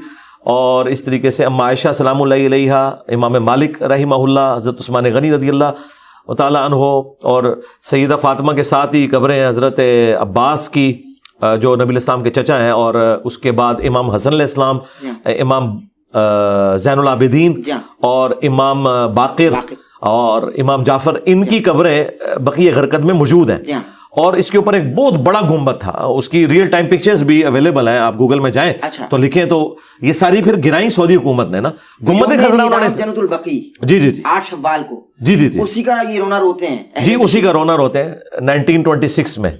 اور اس طریقے سے اما عائشہ سلام اللہ علیہا, امام مالک رحمہ اللہ, حضرت عثمان غنی رضی اللہ تعالیٰ عنہ, اور سیدہ فاطمہ کے ساتھ ہی قبریں حضرت عباس کی جو نبی علیہ السلام کے چچا ہیں, اور اس کے بعد امام حسن علیہ السلام, امام زین العابدین اور امام باقر اور امام جعفر, ان کی قبریں بقیہ غرقد میں موجود ہیں. اور اس کے اوپر ایک بہت بڑا گنبد تھا, اس کی ریئل ٹائم پکچرز بھی اویلیبل ہیں, آپ گوگل میں جائیں تو لکھیں تو یہ ساری پھر گرائیں سعودی حکومت نے نا گنبد خضرا انہوں نے جنت البقیع جی 8 شوال کو جی اسی کا یہ رونا روتے ہیں, جی اسی کا رونا روتے ہیں 1926 میں.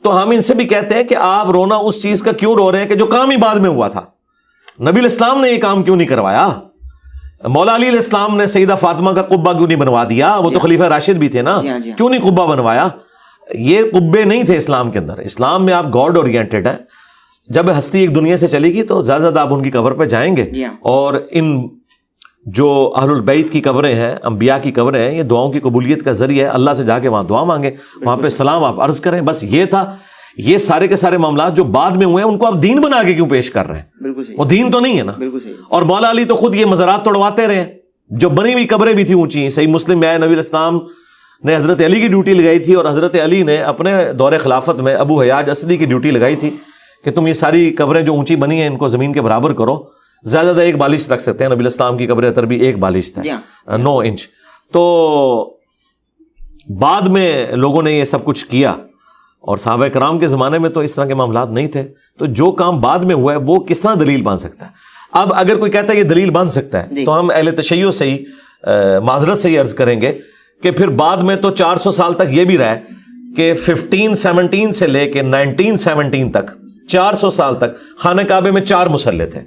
تو ہم ان سے بھی کہتے ہیں کہ آپ رونا اس چیز کا کیوں رو رہے ہیں کہ جو کام ہی بعد میں ہوا تھا, نبی علیہ السلام نے یہ کام کیوں نہیں کروایا؟ مولا علی علیہ السلام نے سیدہ فاطمہ کا قبہ کیوں نہیں بنوا دیا؟ وہ تو خلیفہ راشد بھی تھے نا, کیوں نہیں قبہ بنوایا؟ یہ قبے نہیں تھے اسلام کے اندر. اسلام میں آپ گاڈ اورینٹڈ ہیں. جب ہستی ایک دنیا سے چلے گی تو زیادہ زیادہ آپ ان کی قبر پہ جائیں گے, اور ان جو اہل البیت کی قبریں ہیں, انبیاء کی قبریں ہیں, یہ دعاؤں کی قبولیت کا ذریعہ ہے. اللہ سے جا کے وہاں دعا مانگیں, وہاں پہ سلام آپ عرض کریں. بس یہ تھا. یہ سارے کے سارے معاملات جو بعد میں ہوئے ہیں ان کو آپ دین بنا کے کیوں پیش کر رہے ہیں؟ بالکل صحیح. وہ دین تو نہیں ہے نا. بالکل صحیح. اور مولا علی تو خود یہ مزارات توڑواتے رہے. جو بنی ہوئی قبریں بھی تھیں اونچی, صحیح مسلم میں آئے نبی الاسلام نے حضرت علی کی ڈیوٹی لگائی تھی, اور حضرت علی نے اپنے دور خلافت میں ابو حیاج اسدی کی ڈیوٹی لگائی تھی کہ تم یہ ساری قبریں جو اونچی بنی ہیں ان کو زمین کے برابر کرو. زیادہ زیادہ 1 بالش رکھ سکتے ہیں. نبی الاسلام کی قبر اطہر بھی 1 بالش تھا, 9 انچ. تو بعد میں لوگوں نے یہ سب کچھ کیا, اور صحابہ کرام کے زمانے میں تو اس طرح کے معاملات نہیں تھے. تو جو کام بعد میں ہوا ہے وہ کس طرح دلیل بن سکتا ہے؟ اب اگر کوئی کہتا ہے یہ دلیل بن سکتا ہے تو ہم اہل تشیع سے ہی معذرت سے ہی عرض کریں گے کہ پھر بعد میں تو 400 سال تک یہ بھی رہا ہے کہ 1517 سے لے کے 1917 تک 400 سال تک خانہ کعبے میں 4 مصلے تھے,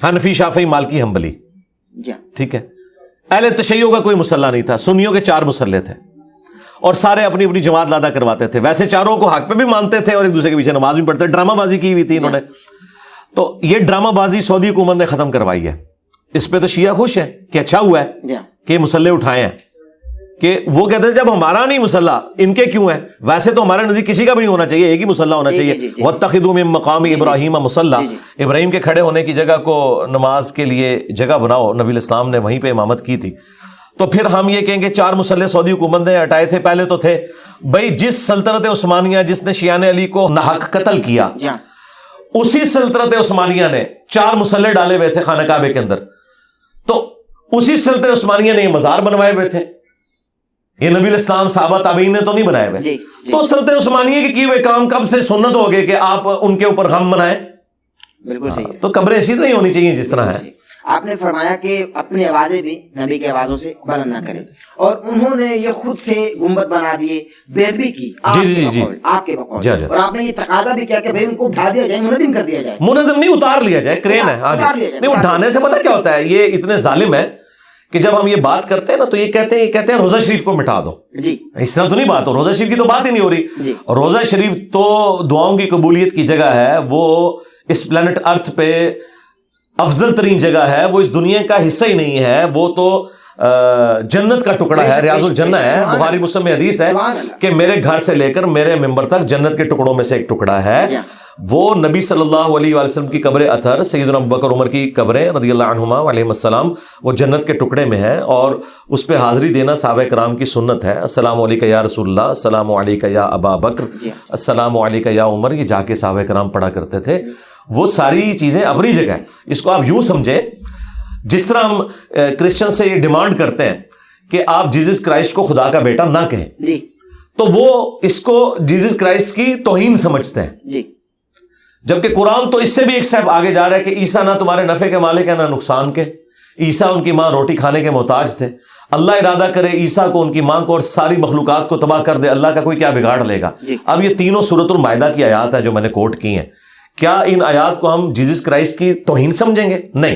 حنفی, شافعی, مالکی, حنبلی. ٹھیک ہے. اہل تشیع کا کوئی مصلی نہیں تھا. سنیوں کے 4 مصلے تھے, اور سارے اپنی اپنی جماعت لادا کرواتے تھے. ویسے چاروں کو حق پہ بھی مانتے تھے اور ایک دوسرے کے پیچھے نماز بھی پڑھتے. ڈرامہ بازی کی ہوئی تھی انہوں نے. تو یہ ڈرامہ بازی سعودی حکومت نے ختم کروائی ہے. اس پہ تو شیعہ خوش ہے کہ اچھا ہوا ہے کہ مسلے اٹھائے ہیں, کہ وہ کہتے ہیں جب ہمارا نہیں مسلح ان کے کیوں ہے. ویسے تو ہمارے نزدیک کسی کا بھی نہیں ہونا چاہیے, ایک ہی مسلح ہونا چاہیے. واتخذوا من مقام ابراہیم مصلی, ابراہیم کے کھڑے ہونے کی جگہ کو نماز کے لیے جگہ بناؤ. نبی الاسلام نے وہیں پہ امامت کی تھی. تو پھر ہم یہ کہیں گے 4 مصلے سعودی حکومت نے ہٹائے تھے. پہلے تو تھے بھائی جس سلطنت عثمانیہ جس نے شیعان علی کو ناحق قتل کیا, اسی سلطنت عثمانیہ نے 4 مصلے ڈالے ہوئے تھے خانہ کعبے کے اندر. تو اسی سلطنت عثمانیہ نے یہ مزار بنوائے ہوئے تھے. یہ نبی الاسلام صحابہ تابعین نے تو نہیں بنائے ہوئے. تو سلطنت عثمانیہ کے کیے ہوئے کام کب سے سنت ہو گئے کہ آپ ان کے اوپر غم منائیں. بالکل صحیح. تو قبریں اسی طرح ہی ہونی چاہیے جس طرح ہے. آپ نے فرمایا کہ اپنی آوازیں بھی نبی کی آوازوں سے بلند نہ کریں, اور انہوں نے یہ خود سے گنبد بنا دیے, بے ادبی کی آپ کے بقول, اور آپ نے یہ تقاضا بھی کیا کہ بھائی ان کو اٹھا دیا جائے, منہدم کر دیا جائے. منہدم نہیں, اتار لیا جائے, کرین ہے. نہیں, اٹھانے سے پتہ کیا ہوتا ہے, یہ اتنے ظالم ہے کہ جب ہم یہ بات کرتے ہیں نا تو یہ کہتے ہیں روزہ شریف کو مٹا دو. جی اس طرح تو نہیں بات ہو, روزہ شریف کی تو بات ہی نہیں ہو رہی. روزہ شریف تو دعاؤں کی قبولیت کی جگہ ہے, وہ اس پلانٹ ارتھ پہ افضل ترین جگہ ہے, وہ اس دنیا کا حصہ ہی نہیں ہے, وہ تو جنت کا ٹکڑا ہے, ریاض الجنہ ہے. بخاری مسلم میں حدیث ہے کہ میرے گھر سے لے کر میرے ممبر تک جنت کے ٹکڑوں میں سے ایک ٹکڑا ہے. وہ نبی صلی اللہ علیہ وآلہ وسلم کی قبر اطہر, سیدنا ابوبکر عمر کی قبریں رضی اللہ عنہما علیہم السلام, وہ جنت کے ٹکڑے میں ہیں, اور اس پہ حاضری دینا صحابہ کرام کی سنت ہے. السلام علیکہ یا رسول اللہ, السلام علیکہ یا ابا بکر, السلام علیکہ یا عمر, یہ جا کے صحابہ کرام پڑھا کرتے تھے. وہ ساری چیزیں اپنی جگہ ہیں. اس کو آپ یوں سمجھیں جس طرح ہم کرسچن سے یہ ڈیمانڈ کرتے ہیں کہ آپ جیزس کرائسٹ کو خدا کا بیٹا نہ کہیں, تو وہ اس کو جیزس کرائسٹ کی توہین سمجھتے ہیں. جبکہ قرآن تو اس سے بھی ایک سٹیپ آگے جا رہا ہے کہ عیسیٰ نہ تمہارے نفع کے مالک ہے نہ نقصان کے. عیسیٰ ان کی ماں روٹی کھانے کے محتاج تھے. اللہ ارادہ کرے عیسیٰ کو, ان کی ماں کو اور ساری مخلوقات کو تباہ کر دے, اللہ کا کوئی کیا بگاڑ لے گا. اب یہ تینوں سورۃ المائدہ کی آیات ہیں جو میں نے کوٹ کی ہیں. کیا ان آیات کو ہم جیزس کرائسٹ کی توہین سمجھیں گے؟ نہیں.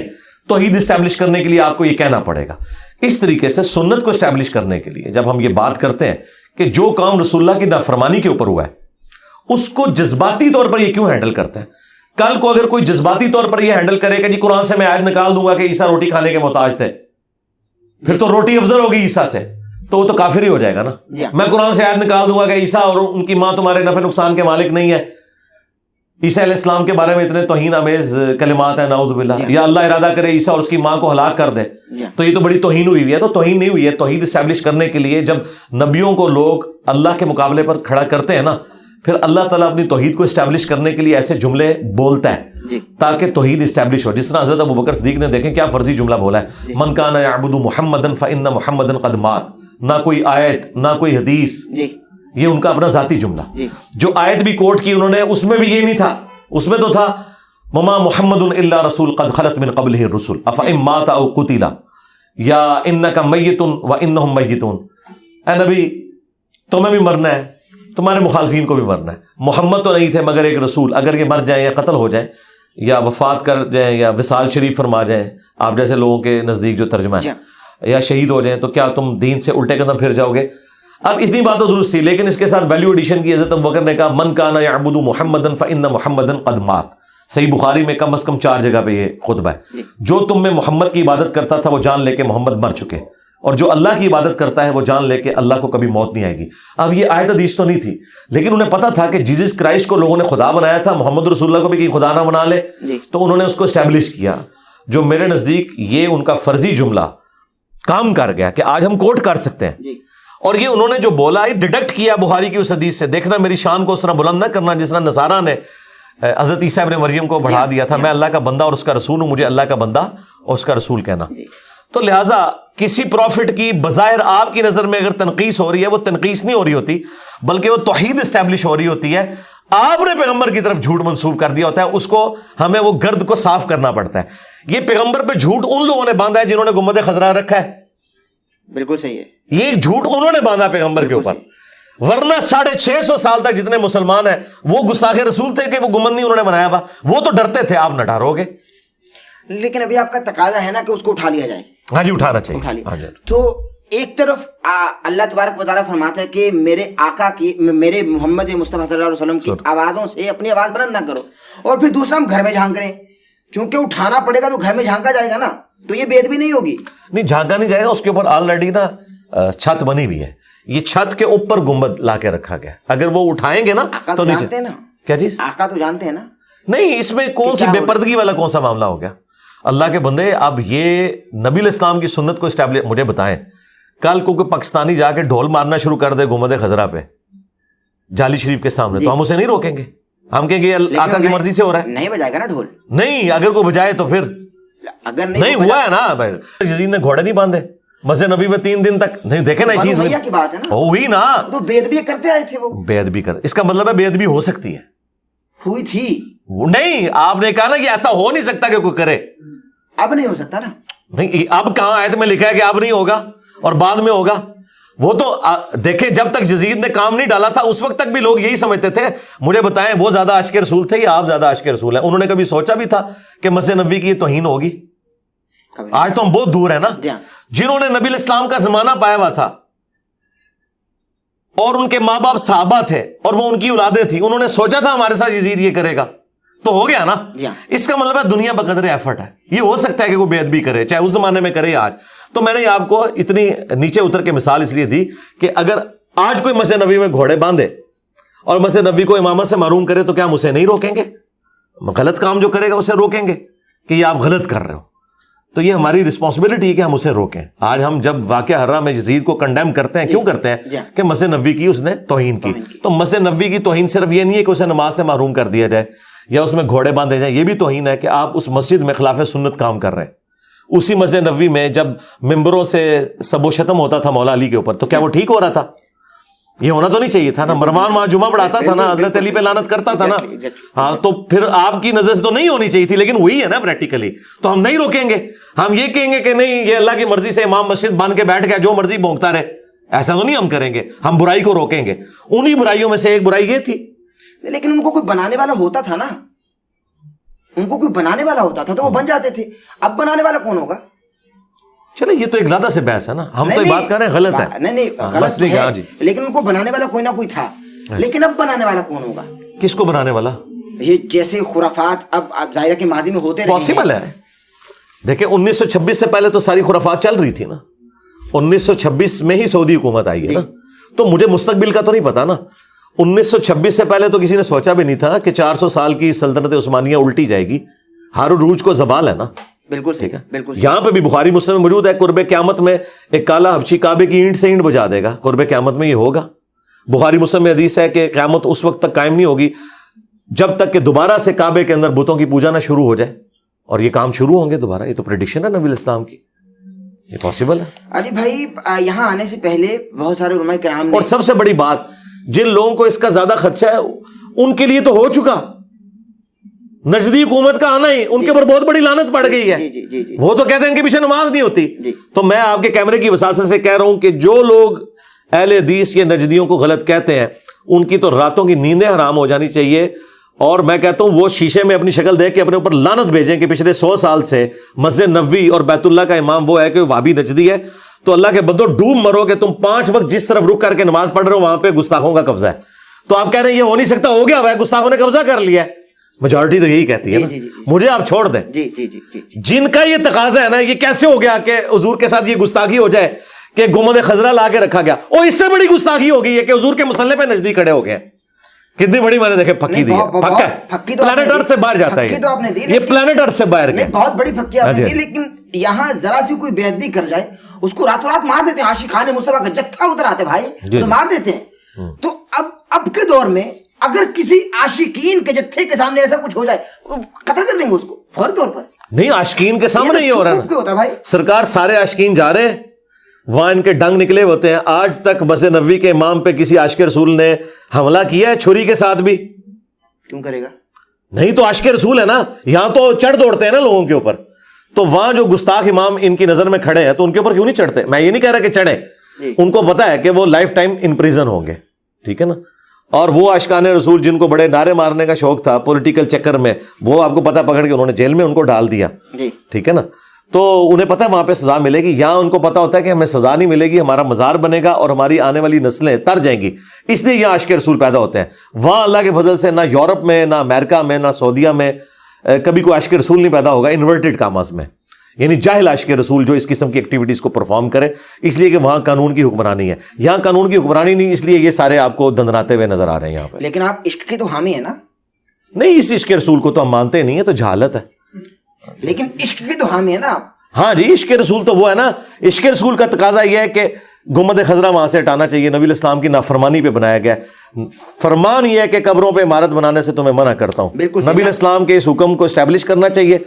توحید اسٹیبلش کرنے کے لیے آپ کو یہ کہنا پڑے گا. اس طریقے سے سنت کو اسٹیبلش کرنے کے لیے جب ہم یہ بات کرتے ہیں کہ جو کام رسول اللہ کی نافرمانی کے اوپر ہوا ہے, اس کو جذباتی طور پر یہ کیوں ہینڈل کرتے ہیں؟ کل کو اگر کوئی جذباتی طور پر یہ ہینڈل کرے کہ جی قرآن سے میں آیت نکال دوں گا کہ عیسیٰ روٹی کھانے کے محتاج تھے, پھر تو روٹی افضل ہوگی عیسیٰ سے, تو وہ تو کافر ہی ہو جائے گا نا. میں قرآن سے آیت نکال دوں گا کہ عیسیٰ اور ان کی ماں تمہارے نفع نقصان کے مالک نہیں ہے, عیسیٰ علیہ السلام کے بارے میں اتنے توہین آمیز کلمات ہیں, نعوذ باللہ, یا اللہ ارادہ کرے عیسیٰ اور اس کی ماں کو ہلاک کر دے, تو یہ تو بڑی توہین ہوئی ہے. تو توہین نہیں ہوئی ہے. توحید اسٹیبلش کرنے کے لیے جب نبیوں کو لوگ اللہ کے مقابلے پر کھڑا کرتے ہیں نا, پھر اللہ تعالیٰ اپنی توحید کو اسٹیبلش کرنے کے لیے ایسے جملے بولتا ہے تاکہ توحید اسٹیبلش ہو. جس طرح حضرت ابوبکر صدیق نے دیکھیں کیا فرضی جملہ بولا ہے, من کان یعبد محمدا فإن محمدا قد مات. نہ کوئی آیت نہ کوئی حدیث, یہ ان کا اپنا ذاتی جملہ. جو آیت بھی کوٹ کی انہوں نے اس میں بھی یہ نہیں تھا, اس میں تو تھا وما محمد الا رسول قد خلت من قبلہ الرسل افإن مات او قتل یا انک میت وانہم میتون. اے نبی تمہیں بھی مرنا ہے, تمہارے مخالفین کو بھی مرنا ہے. محمد تو نہیں تھے مگر ایک رسول, اگر یہ مر جائیں یا قتل ہو جائیں یا وفات کر جائیں یا وصال شریف فرما جائیں آپ جیسے لوگوں کے نزدیک جو ترجمہ ہے, یا شہید ہو جائیں, تو کیا تم دین سے الٹے قدم پھر جاؤ گے؟ اب اتنی بات تو درست تھی، لیکن اس کے ساتھ ویلیو ایڈیشن کی. حضرت ابوبکر نے کہا من کان یعبد محمدا فان محمدا قد مات. صحیح بخاری میں کم از کم 4 جگہ پہ یہ خطبہ ہے. جو تم میں محمد کی عبادت کرتا تھا وہ جان لے کہ محمد مر چکے، اور جو اللہ کی عبادت کرتا ہے وہ جان لے کہ اللہ کو کبھی موت نہیں آئے گی. اب یہ آیت حدیث تو نہیں تھی، لیکن انہیں پتا تھا کہ جیزس کرائسٹ کو لوگوں نے خدا بنایا تھا، محمد رسول اللہ کو بھی کہ خدا نہ بنا لے، تو انہوں نے اس کو اسٹیبلش کیا. جو میرے نزدیک یہ ان کا فرضی جملہ کام کر گیا کہ آج ہم کوٹ کر سکتے ہیں. اور یہ انہوں نے جو بولا یہ ڈیڈکٹ کیا بخاری کی اس حدیث سے. دیکھنا میری شان کو اس طرح بلند نہ کرنا جس طرح نصارہ نے حضرت عیسیٰ ابن مریم کو بڑھا دیا تھا. میں اللہ کا بندہ اور اس کا رسول ہوں، مجھے اللہ کا بندہ اور اس کا رسول کہنا. تو لہٰذا کسی پروفٹ کی بظاہر آپ کی نظر میں اگر تنقیص ہو رہی ہے، وہ تنقیص نہیں ہو رہی ہوتی بلکہ وہ توحید اسٹیبلش ہو رہی ہوتی ہے. آپ نے پیغمبر کی طرف جھوٹ منسوب کر دیا ہوتا ہے، اس کو ہمیں وہ گرد کو صاف کرنا پڑتا ہے. یہ پیغمبر پہ جھوٹ ان لوگوں نے باندھا ہے جنہوں نے گنبد خضرا رکھا ہے. بالکل صحیح ہے. یہ جھوٹ انہوں نے باندھا پیغمبر کے اوپر، ورنہ 650 سال تک جتنے مسلمان ہیں وہ گستاخ رسول تھے کہ وہ گنبد نہیں انہوں نے بنایا ہوا، وہ تو ڈرتے تھے. آپ نہ ڈرو گے. لیکن ابھی آپ کا تقاضا ہے نا کہ اس کو اٹھا لیا جائے. ہاں جی اٹھانا چاہیے. تو ایک طرف اللہ تبارک و تعالیٰ فرماتا ہے کہ میرے آقا کی، میرے محمد مصطفیٰ صلی اللہ علیہ وسلم کی آوازوں سے اپنی آواز بلند نہ کرو. اور پھر دوسرا ہم گھر میں جھانک رہے ہیں، چونکہ اٹھانا پڑے گا تو گھر میں جھانکا جائے گا نا، تو یہ بے ادبی نہیں ہوگی. نہیں جھانکا نہیں جائے گا، اس کے اوپر آلریڈی نا چھت بنی ہوئی ہے. یہ چھت کے اوپر گنبد لا کے رکھا گیا، اگر وہ اٹھائیں گے نا تو جانتے ہیں نا کیا چیز آقا تو جانتے ہیں نا. نہیں اس میں کون سی بے پردگی والا کون سا معاملہ ہو گیا. اللہ کے بندے اب یہ نبی الاسلام کی سنت کو اسٹیبلش، مجھے بتائیں کل کو کوئی پاکستانی جا کے ڈھول مارنا شروع کر دے گنبد خضرا پہ جالی شریف کے سامنے تو ہم اسے نہیں روکیں گے. ہم کہیں گے آقا کی مرضی سے ہو رہا ہے. نہیں بجائے گا نا ڈھول. نہیں اگر کوئی بجائے تو پھر اگر نہیں ہوا ہے نا. یزید نے گھوڑے نہیں باندھے مسجد نبی میں 3 دن تک. نہیں دیکھے نا یہ چیز کی بات ہے نا، ہوئی نا. تو بے ادبی کرتے آئے تھے وہ. بے ادبی کر، اس کا مطلب ہے بے ادبی ہو سکتی ہے، ہوئی تھی. نہیں آپ نے کہا نا کہ ایسا ہو نہیں سکتا کہ کوئی کرے. اب نہیں ہو سکتا نا. نہیں اب کہاں آیت میں لکھا ہے کہ اب نہیں ہوگا اور بعد میں ہوگا. وہ تو دیکھیں جب تک یزید نے کام نہیں ڈالا تھا اس وقت تک بھی لوگ یہی سمجھتے تھے. مجھے بتائیں وہ زیادہ عاشق رسول تھے یا آپ زیادہ عاشق رسول ہیں؟ انہوں نے کبھی سوچا بھی تھا کہ مسجد نبوی کی یہ توہین ہوگی؟ آج تو ہم بہت دور ہیں نا. جنہوں نے نبی الاسلام کا زمانہ پایا ہوا تھا اور ان کے ماں باپ صحابہ تھے اور وہ ان کی اولادیں تھیں، انہوں نے سوچا تھا ہمارے ساتھ یزید یہ کرے گا تو ہو گیا نا. اس کا مطلب ہے دنیا بقدر ایفرٹ ہے. یہ ہو سکتا ہے کہ کوئی بے ادبی کرے، چاہے اس زمانے میں کرے یا آج. تو میں نے آپ کو اتنی نیچے اتر کے مثال اس لیے دی کہ اگر آج کوئی مسجد نبوی میں گھوڑے باندھے اور مسجد نبوی کو امامت سے محروم کرے تو کیا ہم اسے نہیں روکیں گے؟ غلط کام جو کرے گا اسے روکیں گے کہ یہ آپ غلط کر رہے ہو. تو یہ ہماری رسپانسبلٹی ہے کہ ہم اسے روکیں. آج ہم جب واقعہ حرہ میں یزید کو کنڈیم کرتے ہیں، کیوں کرتے ہیں؟ کہ مسجد نبوی کی اس نے توہین کی. تو مسجد نبوی کی توہین صرف یہ نہیں ہے کہ اسے نماز سے محروم کر دیا جائے یا اس میں گھوڑے باندھے جائیں. یہ بھی توہین ہے کہ آپ اس مسجد میں خلاف سنت کام کر رہے ہیں. اسی مسجد نبوی میں جب ممبروں سے سب و شتم ہوتا تھا مولا علی کے اوپر تو کیا وہ ٹھیک ہو رہا تھا؟ یہ ہونا تو نہیں چاہیے تھا نا. مروان وہاں جمعہ پڑھاتا تھا نا، حضرت علی پہ لعنت کرتا تھا نا. ہاں تو پھر آپ کی نظر سے تو نہیں ہونی چاہیے تھی، لیکن وہی ہے نا پریکٹیکلی. تو ہم نہیں روکیں گے. ہم یہ کہیں گے کہ نہیں یہ اللہ کی مرضی سے امام مسجد بن کے بیٹھ گیا جو مرضی بھونکتا رہے، ایسا تو نہیں ہم کریں گے. ہم برائی کو روکیں گے. انہی برائیوں میں سے ایک برائی یہ تھی. لیکن ان کو کوئی بنانے والا ہوتا تھا نا، ان کو کوئی بنانے والا ہوتا تھا تو وہ بن جاتے تھے. اب بنانے والا کون ہوگا؟ چلے یہ تو ایک لادہ سے بحث ہے نا. ہم تو بات کر رہے ہیں غلط ہے. نہیں غلط ہے، لیکن ان کو بنانے والا کوئی نہ کوئی تھا. لیکن اب بنانے والا کون ہوگا؟ کس کو بنانے والا؟ یہ جیسے خرافات اب ظاہرہ کے ماضی میں ہوتے رہے. پاسبل ہے. دیکھیں 1926 سے پہلے تو ساری خرافات چل رہی تھی نا. 1926 میں ہی سعودی حکومت آئی ہے نا. تو مجھے مستقبل کا تو نہیں پتا نا. 1926 سے پہلے تو کسی نے سوچا بھی نہیں تھا کہ 400 سال کی سلطنت عثمانیہ الٹی جائے گی. ہارون عروج کو زوال ہے نا. بالکل ٹھیک ہے. بالکل یہاں پہ بھی بخاری مسلم میں موجود ہے قرب قیامت میں ایک کالا حبشی کعبے کی اینٹ سے اینٹ بجا دے گا. قرب قیامت میں یہ ہوگا. بخاری مسلم میں حدیث ہے کہ قیامت اس وقت تک قائم نہیں ہوگی جب تک کہ دوبارہ سے کعبے کے اندر بتوں کی پوجا نہ شروع ہو جائے. اور یہ کام شروع ہوں گے دوبارہ. یہ تو پریڈکشن ہے نبی الاسلام کی. یہ پاسبل ہے. علی بھائی یہاں آنے سے پہلے بہت سارے علماء کرام نے، اور سب سے بڑی بات جن لوگوں کو اس کا زیادہ خدشہ ہے ان کے لیے تو ہو چکا. نجدی حکومت کا آنا ہی ان کے اوپر بہت بڑی لعنت پڑ گئی ہے. وہ تو کہتے ہیں ان کے پیچھے نماز نہیں ہوتی. تو میں آپ کے کیمرے کی وساطت سے کہہ رہا ہوں کہ جو لوگ اہل حدیث یا نجدیوں کو غلط کہتے ہیں ان کی تو راتوں کی نیندیں حرام ہو جانی چاہیے. اور میں کہتا ہوں وہ شیشے میں اپنی شکل دیکھ کے اپنے اوپر لعنت بھیجیں کہ پچھلے 100 سال سے مسجد نبوی اور بیت اللہ کا امام وہ ہے کہ وہابی نجدی ہے. تو اللہ کے بندو ڈوب مرو کہ تم 5 وقت جس طرف رخ کر کے نماز پڑھ رہے ہو وہاں پہ گستاخوں کا قبضہ ہے. تو آپ کہہ رہے ہیں یہ ہو نہیں سکتا, ہو گیا ہوا ہے, گستاخوں نے قبضہ کر لیا ہے. میجورٹی تو یہی کہتی ہے نا. مجھے آپ چھوڑ دیں. جن کا یہ تقاضا ہے نا, یہ کیسے ہو گیا کہ حضور کے ساتھ یہ گستاخی ہو جائے کہ گنبد خضرا لا کے رکھا گیا, اور اس سے بڑی گستاخی ہو گئی ہے کہ حضور کے مصلی پہ نزدیک کھڑے ہو گئے. کتنی بڑی میں نے دیکھے پھکی دی ہے. پلانٹ ارتھ سے باہر جاتا ہے یہ پلانٹ ارتھ سے باہر گیا. بہت بڑی پھکی آپ نے دی, لیکن یہاں ذرا سی کوئی بے ادبی کر جائے اس کو راتوں رات مار دیتے ہیں. عاشقان مصطفیٰ کا جتھا ادھر آتے بھائی تو مار دیتے ہیں. تو اب کے دور میں اگر کسی عاشقین کے جتھے کے سامنے ایسا کچھ ہو جائے قتل کر دیں گے اس کو فوری طور پر. نہیں, عاشقین کے سامنے یہ ہو رہا ہے سرکار, سارے عاشقین جا رہے ہیں وہاں ان کے ڈنگ نکلے ہوتے ہیں. آج تک مسجد نبوی کے امام پہ کسی عاشق رسول نے حملہ کیا ہے چھری کے ساتھ بھی؟ کیوں کرے گا؟ نہیں تو عاشق رسول ہے نا, یہاں تو چڑھ دوڑتے ہیں نا لوگوں کے اوپر. تو وہاں جو گستاخ امام ان کی نظر میں کھڑے ہیں تو ان کے اوپر کیوں نہیں چڑھتے؟ میں یہ نہیں کہہ رہا کہ چڑھے, ان کو پتا ہے کہ وہ لائف ٹائم ان پریزن ہوں گے, ٹھیک ہے نا. اور وہ عاشقان رسول جن کو بڑے نعرے مارنے کا شوق تھا پولیٹیکل چکر میں, وہ آپ کو پتا پکڑ کے انہوں نے جیل میں ان کو ڈال دیا, ٹھیک ہے نا. تو انہیں پتا ہے وہاں پہ سزا ملے گی. یہاں ان کو پتا ہوتا ہے کہ ہمیں سزا نہیں ملے گی, ہمارا مزار بنے گا اور ہماری آنے والی نسلیں تر جائیں گی, اس لیے یہاں عاشق رسول پیدا ہوتے ہیں. وہاں اللہ کے فضل سے نہ یورپ میں, نہ امریکہ میں, نہ سعودیہ میں کبھی کوئی عاشق رسول نہیں پیدا ہوگا انورٹڈ کاماز میں, یعنی جاہل عاشق رسول جو اس قسم کی ایکٹیویٹیز کو پرفارم کرے, اس لیے کہ وہاں قانون کی حکمرانی ہے. یہاں قانون کی حکمرانی نہیں, اس لیے یہ سارے آپ کو دندناتے ہوئے نظر آ رہے ہیں یہاں پہ. لیکن آپ عشق کے تو حامی ہیں نا. نہیں, اس عشق رسول کو تو ہم مانتے نہیں ہیں, تو جہالت ہے. لیکن عشق کے تو حامی ہیں نا آپ. ہاں جی, عشق رسول تو وہ ہے نا. عشق رسول کا تقاضا یہ ہے کہ گنبد خضرا وہاں سے ہٹانا چاہیے, نبی الاسلام کی نافرمانی پہ بنایا گیا. فرمان یہ ہے کہ قبروں پہ عمارت بنانے سے تمہیں منع کرتا ہوں. نبی الاسلام کے اس حکم کو اسٹیبلش کرنا چاہیے,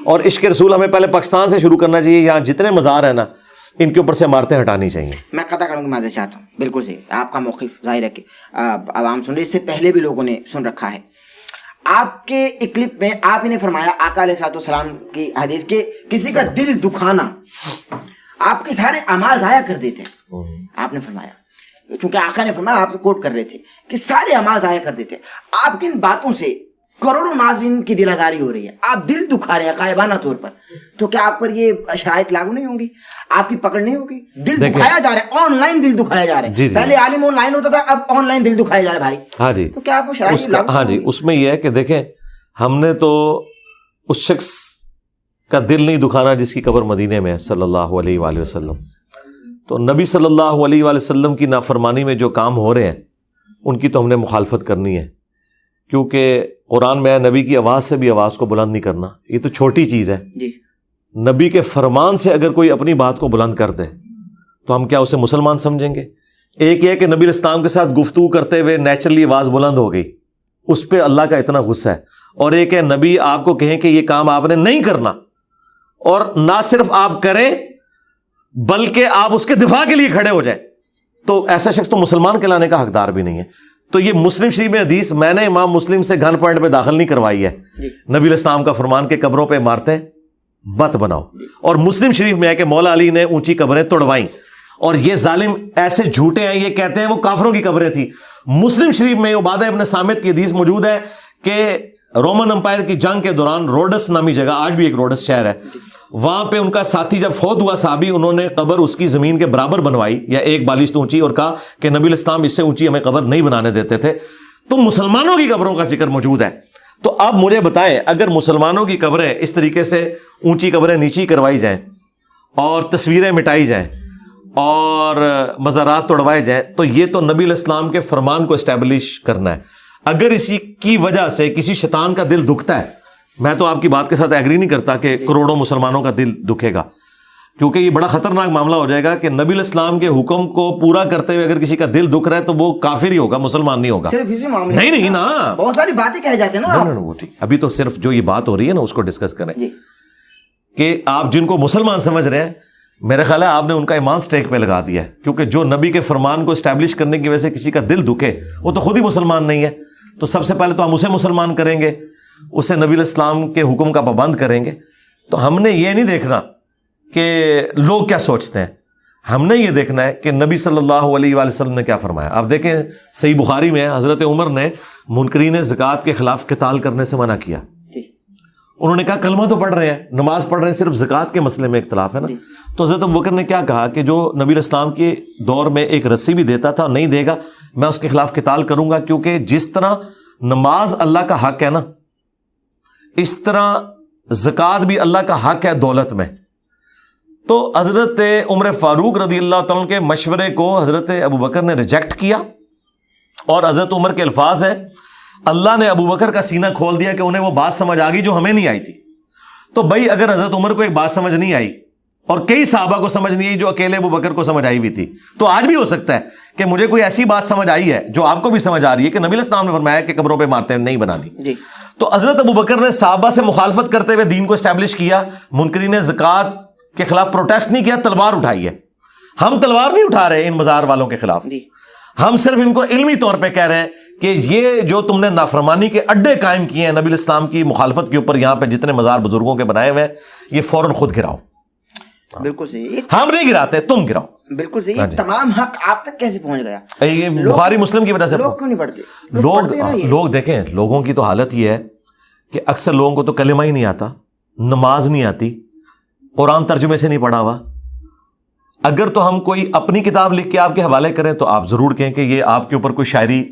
اور عشق رسول ہمیں پہلے پاکستان سے شروع کرنا چاہیے. یہاں جتنے مزار ہیں نا ان کے اوپر سے عمارتیں ہٹانی چاہیے. میں قطع کروں گی, معذرت چاہتا ہوں. بالکل صحیح, آپ کا موقف ظاہر ہے کہ عوام سن رہے, اس سے پہلے بھی لوگوں نے سن رکھا ہے. آپ کے ایک کلپ میں آپ ہی نے فرمایا آقا علیہ الصلوۃ والسلام کی حدیث کے کسی کا دل دکھانا آپ کے سارے اعمال ضائع کر دیتے ہیں. آپ نے فرمایا, چونکہ آقا نے فرمایا, آپ کوٹ کر رہے تھے کہ سارے اعمال ضائع کر دیتے. آپ کی ان باتوں سے کروڑوں ناظرین کی دل آزاری ہو رہی ہے, آپ دل دکھا رہے ہیں غائبانہ طور پر. تو کیا آپ پر یہ شرائط لاگو نہیں ہوں گی, آپ کی پکڑ نہیں ہوگی؟ دل دکھایا جا رہا ہے, آن لائن دل دکھایا جا رہا ہے. پہلے عالم آن لائن ہوتا تھا, اب آن لائن دل دکھایا جا رہا ہے بھائی. ہاں جی, تو کیا آپ کو شرائط لاگو؟ ہاں جی, اس میں یہ ہے کہ دیکھیں, ہم نے تو اس شخص کا دل نہیں دکھانا جس کی قبر مدینے میں ہے صلی اللہ علیہ وآلہ وسلم. تو نبی صلی اللہ علیہ وآلہ وسلم کی نافرمانی میں جو کام ہو رہے ہیں ان کی تو ہم نے مخالفت کرنی ہے, کیونکہ قرآن میں نبی کی آواز سے بھی آواز کو بلند نہیں کرنا. یہ تو چھوٹی چیز ہے جی. نبی کے فرمان سے اگر کوئی اپنی بات کو بلند کر دے تو ہم کیا اسے مسلمان سمجھیں گے؟ ایک یہ کہ نبی الاسلام کے ساتھ گفتگو کرتے ہوئے نیچرلی آواز بلند ہو گئی, اس پہ اللہ کا اتنا غصہ ہے. اور ایک ہے نبی آپ کو کہیں کہ یہ کام آپ نے نہیں کرنا, اور نہ صرف آپ کریں بلکہ آپ اس کے دفاع کے لیے کھڑے ہو جائیں, تو ایسا شخص تو مسلمان کہلانے کا حقدار بھی نہیں ہے. تو یہ مسلم شریف میں حدیث میں نے امام مسلم سے گن پوائنٹ پہ داخل نہیں کروائی ہے. نبی الاسلام کا فرمان کہ قبروں پہ عمارتیں مت بناؤ, اور مسلم شریف میں ہے کہ مولا علی نے اونچی قبریں توڑوائیں, اور یہ ظالم ایسے جھوٹے ہیں, یہ کہتے ہیں وہ کافروں کی قبریں تھیں. مسلم شریف میں عبادہ ابن صامت کی حدیث موجود ہے کہ رومن امپائر کی جنگ کے دوران روڈس نامی جگہ, آج بھی ایک روڈس شہر ہے, وہاں پہ ان کا ساتھی جب فوت ہوا صحابی, انہوں نے قبر اس کی زمین کے برابر بنوائی یا ایک بالشت اونچی, اور کہا کہ نبی الاسلام اس سے اونچی ہمیں قبر نہیں بنانے دیتے تھے. تو مسلمانوں کی قبروں کا ذکر موجود ہے. تو اب مجھے بتائیں, اگر مسلمانوں کی قبریں اس طریقے سے اونچی قبریں نیچی کروائی جائیں اور تصویریں مٹائی جائیں اور مزارات توڑوائے جائیں, تو یہ تو نبی الاسلام کے فرمان کو اسٹیبلش کرنا ہے. اگر اسی کی وجہ سے کسی شیطان کا دل دکھتا ہے, میں تو آپ کی بات کے ساتھ ایگری نہیں کرتا کہ کروڑوں مسلمانوں کا دل دکھے گا, کیونکہ یہ بڑا خطرناک معاملہ ہو جائے گا کہ نبی الاسلام کے حکم کو پورا کرتے ہوئے اگر کسی کا دل دکھ رہا ہے تو وہ کافر ہی ہوگا, مسلمان نہیں ہوگا. صرف اسی معاملے نہیں نا, بہت ساری باتیں کہہ جاتے ہیں نا. وہ ٹھیک, ابھی تو صرف جو یہ بات ہو رہی ہے نا اس کو ڈسکس کریں کہ آپ جن کو مسلمان سمجھ رہے ہیں, میرا خیال ہے آپ نے ان کا ایمان سٹیک پہ لگا دیا ہے, کیونکہ جو نبی کے فرمان کو اسٹیبلش کرنے کی وجہ سے کسی کا دل دکھے وہ تو خود ہی مسلمان نہیں ہے. تو سب سے پہلے تو ہم اسے مسلمان کریں گے, اسے نبی الاسلام کے حکم کا پابند کریں گے. تو ہم نے یہ نہیں دیکھنا کہ لوگ کیا سوچتے ہیں, ہم نے یہ دیکھنا ہے کہ نبی صلی اللہ علیہ وآلہ وسلم نے کیا فرمایا. آپ دیکھیں صحیح بخاری میں حضرت عمر نے منکرین زکوٰۃ کے خلاف قتال کرنے سے منع کیا. انہوں نے کہا کلمہ تو پڑھ رہے ہیں, نماز پڑھ رہے ہیں, صرف زکوٰۃ کے مسئلے میں اختلاف ہے نا. تو حضرت ابوبکر نے کیا کہا کہ جو نبی علیہ السلام کے دور میں ایک رسی بھی دیتا تھا نہیں دے گا, میں اس کے خلاف قتال کروں گا, کیونکہ جس طرح نماز اللہ کا حق ہے نا, اس طرح زکوٰۃ بھی اللہ کا حق ہے دولت میں. تو حضرت عمر فاروق رضی اللہ تعالیٰ کے مشورے کو حضرت ابوبکر نے ریجیکٹ کیا, اور حضرت عمر کے الفاظ ہیں اللہ نے ابوبکر کا سینہ کھول دیا کہ انہیں وہ بات سمجھ آ گئی جو ہمیں نہیں آئی تھی. تو بھائی اگر حضرت عمر کو ایک بات سمجھ نہیں آئی اور کئی صحابہ کو سمجھ نہیں آئی جو اکیلے ابوبکر کو سمجھ آئی ہوئی تھی, تو آج بھی ہو سکتا ہے کہ مجھے کوئی ایسی بات سمجھ آئی ہے جو آپ کو بھی سمجھ آ رہی ہے کہ نبی علیہ السلام نے فرمایا کہ قبروں پہ مارتے ہیں, نہیں بنانی جی. تو حضرت ابوبکر نے صحابہ سے مخالفت کرتے ہوئے دین کو اسٹیبلش کیا, منکرین زکوٰۃ کے خلاف پروٹیسٹ نہیں کیا, تلوار اٹھائی ہے. ہم تلوار نہیں اٹھا رہے ان مزار والوں کے خلاف, ہم صرف ان کو علمی طور پہ کہہ رہے ہیں کہ یہ جو تم نے نافرمانی کے اڈے قائم کیے ہیں نبی علیہ السلام کی مخالفت کے اوپر, یہاں پہ جتنے مزار بزرگوں کے بنائے ہوئے ہیں, یہ فوراً خود گراؤ. بالکل صحیح, ہم نہیں گراتے, تم گراؤ. بالکل صحیح. تمام حق آپ تک کیسے پہنچ گیا؟ یہ بخاری مسلم کی وجہ سے. لوگ کیوں نہیں پڑھتے؟ لوگ دیکھیں, لوگوں کی تو حالت یہ ہے کہ اکثر لوگوں کو تو کلمہ ہی نہیں آتا, نماز نہیں آتی, قرآن ترجمے سے نہیں پڑھا ہوا. اگر تو ہم کوئی اپنی کتاب لکھ کے آپ کے حوالے کریں تو آپ ضرور کہیں کہ یہ آپ کے اوپر کوئی شاعری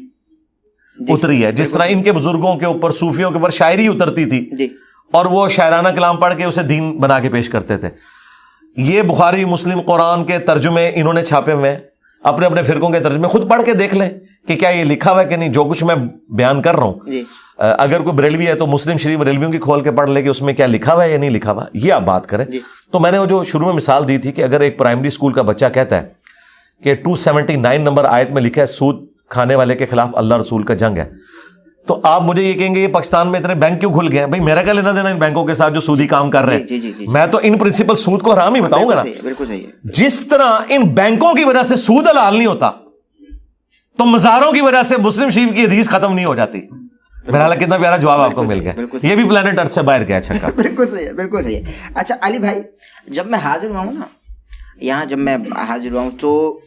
اتری ہے, جس طرح ان کے بزرگوں کے اوپر, صوفیوں کے اوپر شاعری اترتی تھی اور وہ شاعرانہ کلام پڑھ کے اسے دین بنا کے پیش کرتے تھے. یہ بخاری مسلم قرآن کے ترجمے انہوں نے چھاپے ہوئے ہیں, اپنے اپنے فرقوں کے ترجمے خود پڑھ کے دیکھ لیں کہ کیا یہ لکھا ہوا ہے کہ نہیں. جو کچھ میں بیان کر رہا ہوں, اگر کوئی بریلوی ہے تو مسلم شریف بریلویوں کی کھول کے پڑھ لے کہ اس میں کیا لکھا ہوا ہے یا نہیں لکھا ہوا, یہ آپ بات کریں. تو میں نے وہ جو شروع میں مثال دی تھی کہ اگر ایک پرائمری اسکول کا بچہ کہتا ہے کہ 279 نمبر آیت میں لکھا ہے سود کھانے والے کے خلاف اللہ رسول کا جنگ ہے, تو آپ مجھے یہ کہیں گے یہ پاکستان میں اتنے بینک کیوں کھل گئے ہیں؟ بھائی میرا کیا لینا دینا ان بینکوں کے ساتھ جو سودی کام کر رہے ہیں؟ میں تو ان پرنسپل سود کو حرام ہی بتاؤں گا نا. بالکل صحیح. جس طرح ان بینکوں کی وجہ سے سود حلال نہیں ہوتا, تو مزاروں کی وجہ سے مسلم شریف کی حدیث ختم نہیں ہو جاتی. میرا کتنا پیارا جواب آپ کو مل گیا, یہ بھی پلانٹ ارتھ سے باہر گیا. اچھا بالکل صحیح ہے, بالکل صحیح ہے. اچھا علی بھائی, جب میں حاضر ہوا ہوں نا یہاں, جب میں حاضر ہوا ہوں تو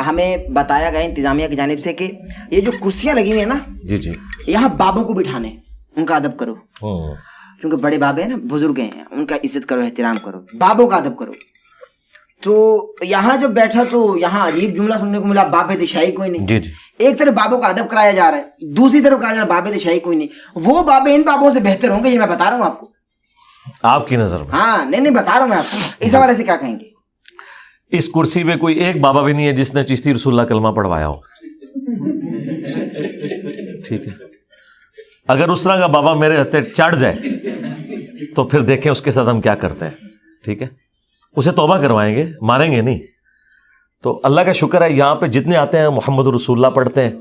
ہمیں بتایا گیا انتظامیہ کی جانب سے کہ یہ جو کرسیاں لگی ہوئی ہیں نا, جی یہاں بابوں کو بٹھانے, ان کا ادب کرو, کیونکہ بڑے بابے ہیں نا, بزرگ ہیں, ان کا عزت کرو, احترام کرو, بابوں کا ادب کرو. تو یہاں جب بیٹھا تو یہاں عجیب جملہ سننے کو ملا, بابے دشائی کوئی نہیں. ایک طرف بابوں کا ادب کرایا جا رہا ہے, دوسری طرف کہا جا رہا ہے بابے دشائی کوئی نہیں. وہ بابے ان بابوں سے بہتر ہوں گے, یہ میں بتا رہا ہوں آپ کو, آپ کی نظر میں. ہاں نہیں بتا رہا ہوں میں آپ کو. اس حوالے سے کیا کہیں گے؟ اس کرسی پہ کوئی ایک بابا بھی نہیں ہے جس نے چشتی رسول اللہ کلمہ پڑھوایا ہو, ٹھیک ہے. اگر اس طرح کا بابا میرے ہتھے چڑھ جائے تو پھر دیکھیں اس کے ساتھ ہم کیا کرتے ہیں, ٹھیک ہے. اسے توبہ کروائیں گے, ماریں گے نہیں. تو اللہ کا شکر ہے یہاں پہ جتنے آتے ہیں محمد رسول اللہ پڑھتے ہیں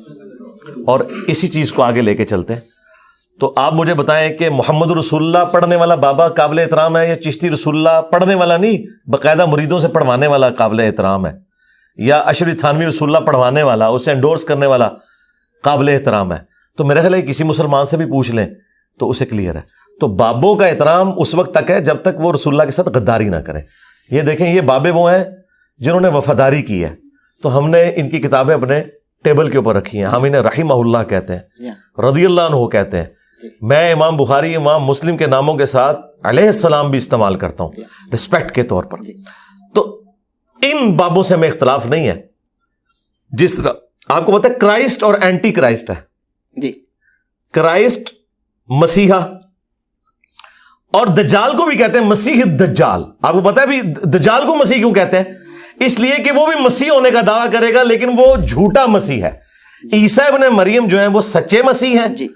اور اسی چیز کو آگے لے کے چلتے ہیں. تو آپ مجھے بتائیں کہ محمد رسول اللہ پڑھنے والا بابا قابل احترام ہے یا چشتی رسول اللہ پڑھنے والا نہیں باقاعدہ مریدوں سے پڑھوانے والا قابل احترام ہے, یا اشری تھانوی رسول اللہ پڑھوانے والا, اسے انڈورس کرنے والا قابل احترام ہے؟ تو میرا خیال ہے کسی مسلمان سے بھی پوچھ لیں تو اسے کلیئر ہے. تو بابوں کا احترام اس وقت تک ہے جب تک وہ رسول اللہ کے ساتھ غداری نہ کریں. یہ دیکھیں, یہ بابے وہ ہیں جنہوں نے وفاداری کی ہے, تو ہم نے ان کی کتابیں اپنے ٹیبل کے اوپر رکھی ہیں. ہم انہیں رحمہ اللہ کہتے ہیں, رضی اللہ عنہ کہتے ہیں. میں امام بخاری, امام مسلم کے ناموں کے ساتھ علیہ السلام بھی استعمال کرتا ہوں رسپیکٹ کے طور پر. تو ان بابوں سے ہمیں اختلاف نہیں ہے. جس طرح آپ کو پتہ ہے کرائسٹ اور اینٹی کرائسٹ ہے جی, کرائسٹ مسیحا, اور دجال کو بھی کہتے ہیں مسیح دجال. آپ کو پتہ ہے بھی دجال کو مسیح کیوں کہتے ہیں؟ اس لیے کہ وہ بھی مسیح ہونے کا دعویٰ کرے گا لیکن وہ جھوٹا مسیح ہے. عیسیٰ ابن مریم جو ہیں وہ سچے مسیح ہیں جی,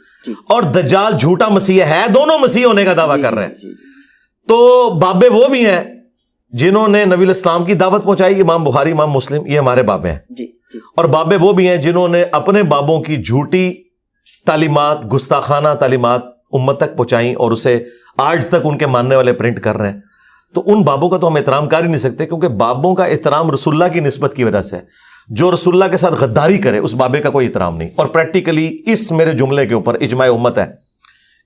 اور دجال جھوٹا مسیح ہے, دونوں مسیح ہونے کا دعویٰ کر رہے ہیں. تو بابے وہ بھی ہیں جنہوں نے نبی الاسلام کی دعوت پہنچائی, امام بخاری, امام مسلم, یہ ہمارے بابے ہیں. اور بابے وہ بھی ہیں جنہوں نے اپنے بابوں کی جھوٹی تعلیمات, گستاخانہ تعلیمات امت تک پہنچائیں اور اسے آج تک ان کے ماننے والے پرنٹ کر رہے ہیں. تو ان بابوں کا تو ہم احترام کر ہی نہیں سکتے, کیونکہ بابوں کا احترام رسول اللہ کی نسبت کی وجہ سے ہے. جو رسول اللہ کے ساتھ غداری کرے اس بابے کا کوئی احترام نہیں. اور پریکٹیکلی اس میرے جملے کے اوپر اجماع امت ہے.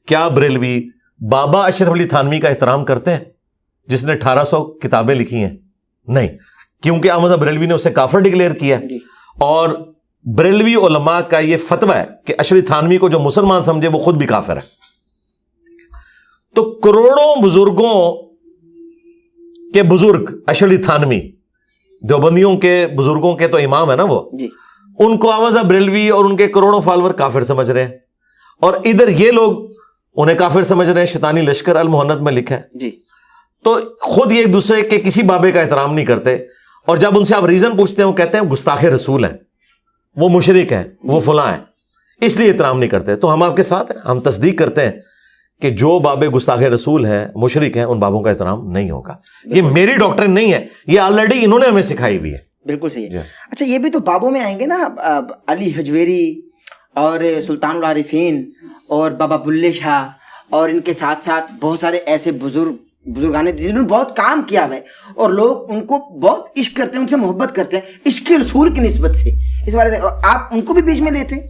کیا بریلوی بابا اشرف علی تھانوی کا احترام کرتے ہیں جس نے 1800 کتابیں لکھی ہیں؟ نہیں, کیونکہ احمد بریلوی نے اسے کافر ڈکلیئر کیا. اور بریلوی علماء کا یہ فتویٰ ہے کہ اشرف تھانوی کو جو مسلمان سمجھے وہ خود بھی کافر ہے. تو کروڑوں بزرگوں کے بزرگ اشری تھانوی دیوبندیوں کے بزرگوں کے تو امام ہے نا وہ جی ان کو آواز بریلوی اور ان کے کروڑوں فالوور کافر سمجھ رہے ہیں, اور ادھر یہ لوگ انہیں کافر سمجھ رہے ہیں. شیطانی لشکر المہند میں لکھا ہے. جی تو خود یہ ایک دوسرے کے کسی بابے کا احترام نہیں کرتے, اور جب ان سے آپ ریزن پوچھتے ہیں وہ کہتے ہیں گستاخ رسول ہیں, وہ مشرک ہیں, وہ فلاں ہیں, اس لیے احترام نہیں کرتے. تو ہم آپ کے ساتھ ہیں, ہم تصدیق کرتے ہیں کہ جو بابے گستاخ رسول ہیں, مشرک ہیں, ان بابوں کا احترام نہیں ہوگا. یہ میری ڈاکٹرن نہیں ہے, یہ آلریڈی انہوں نے ہمیں سکھائی ہوئی ہے. بالکل صحیح ہے. اچھا یہ بھی تو بابوں میں آئیں گے نا, علی حجویری اور سلطان العارفین اور بابا بلے شاہ, اور ان کے ساتھ ساتھ بہت سارے ایسے بزرگان جنہوں نے بہت کام کیا ہے, اور لوگ ان کو بہت عشق کرتے ہیں, ان سے محبت کرتے ہیں عشق رسول کی نسبت سے. اس بارے سے آپ ان کو بھی بیچ میں لیتے ہیں,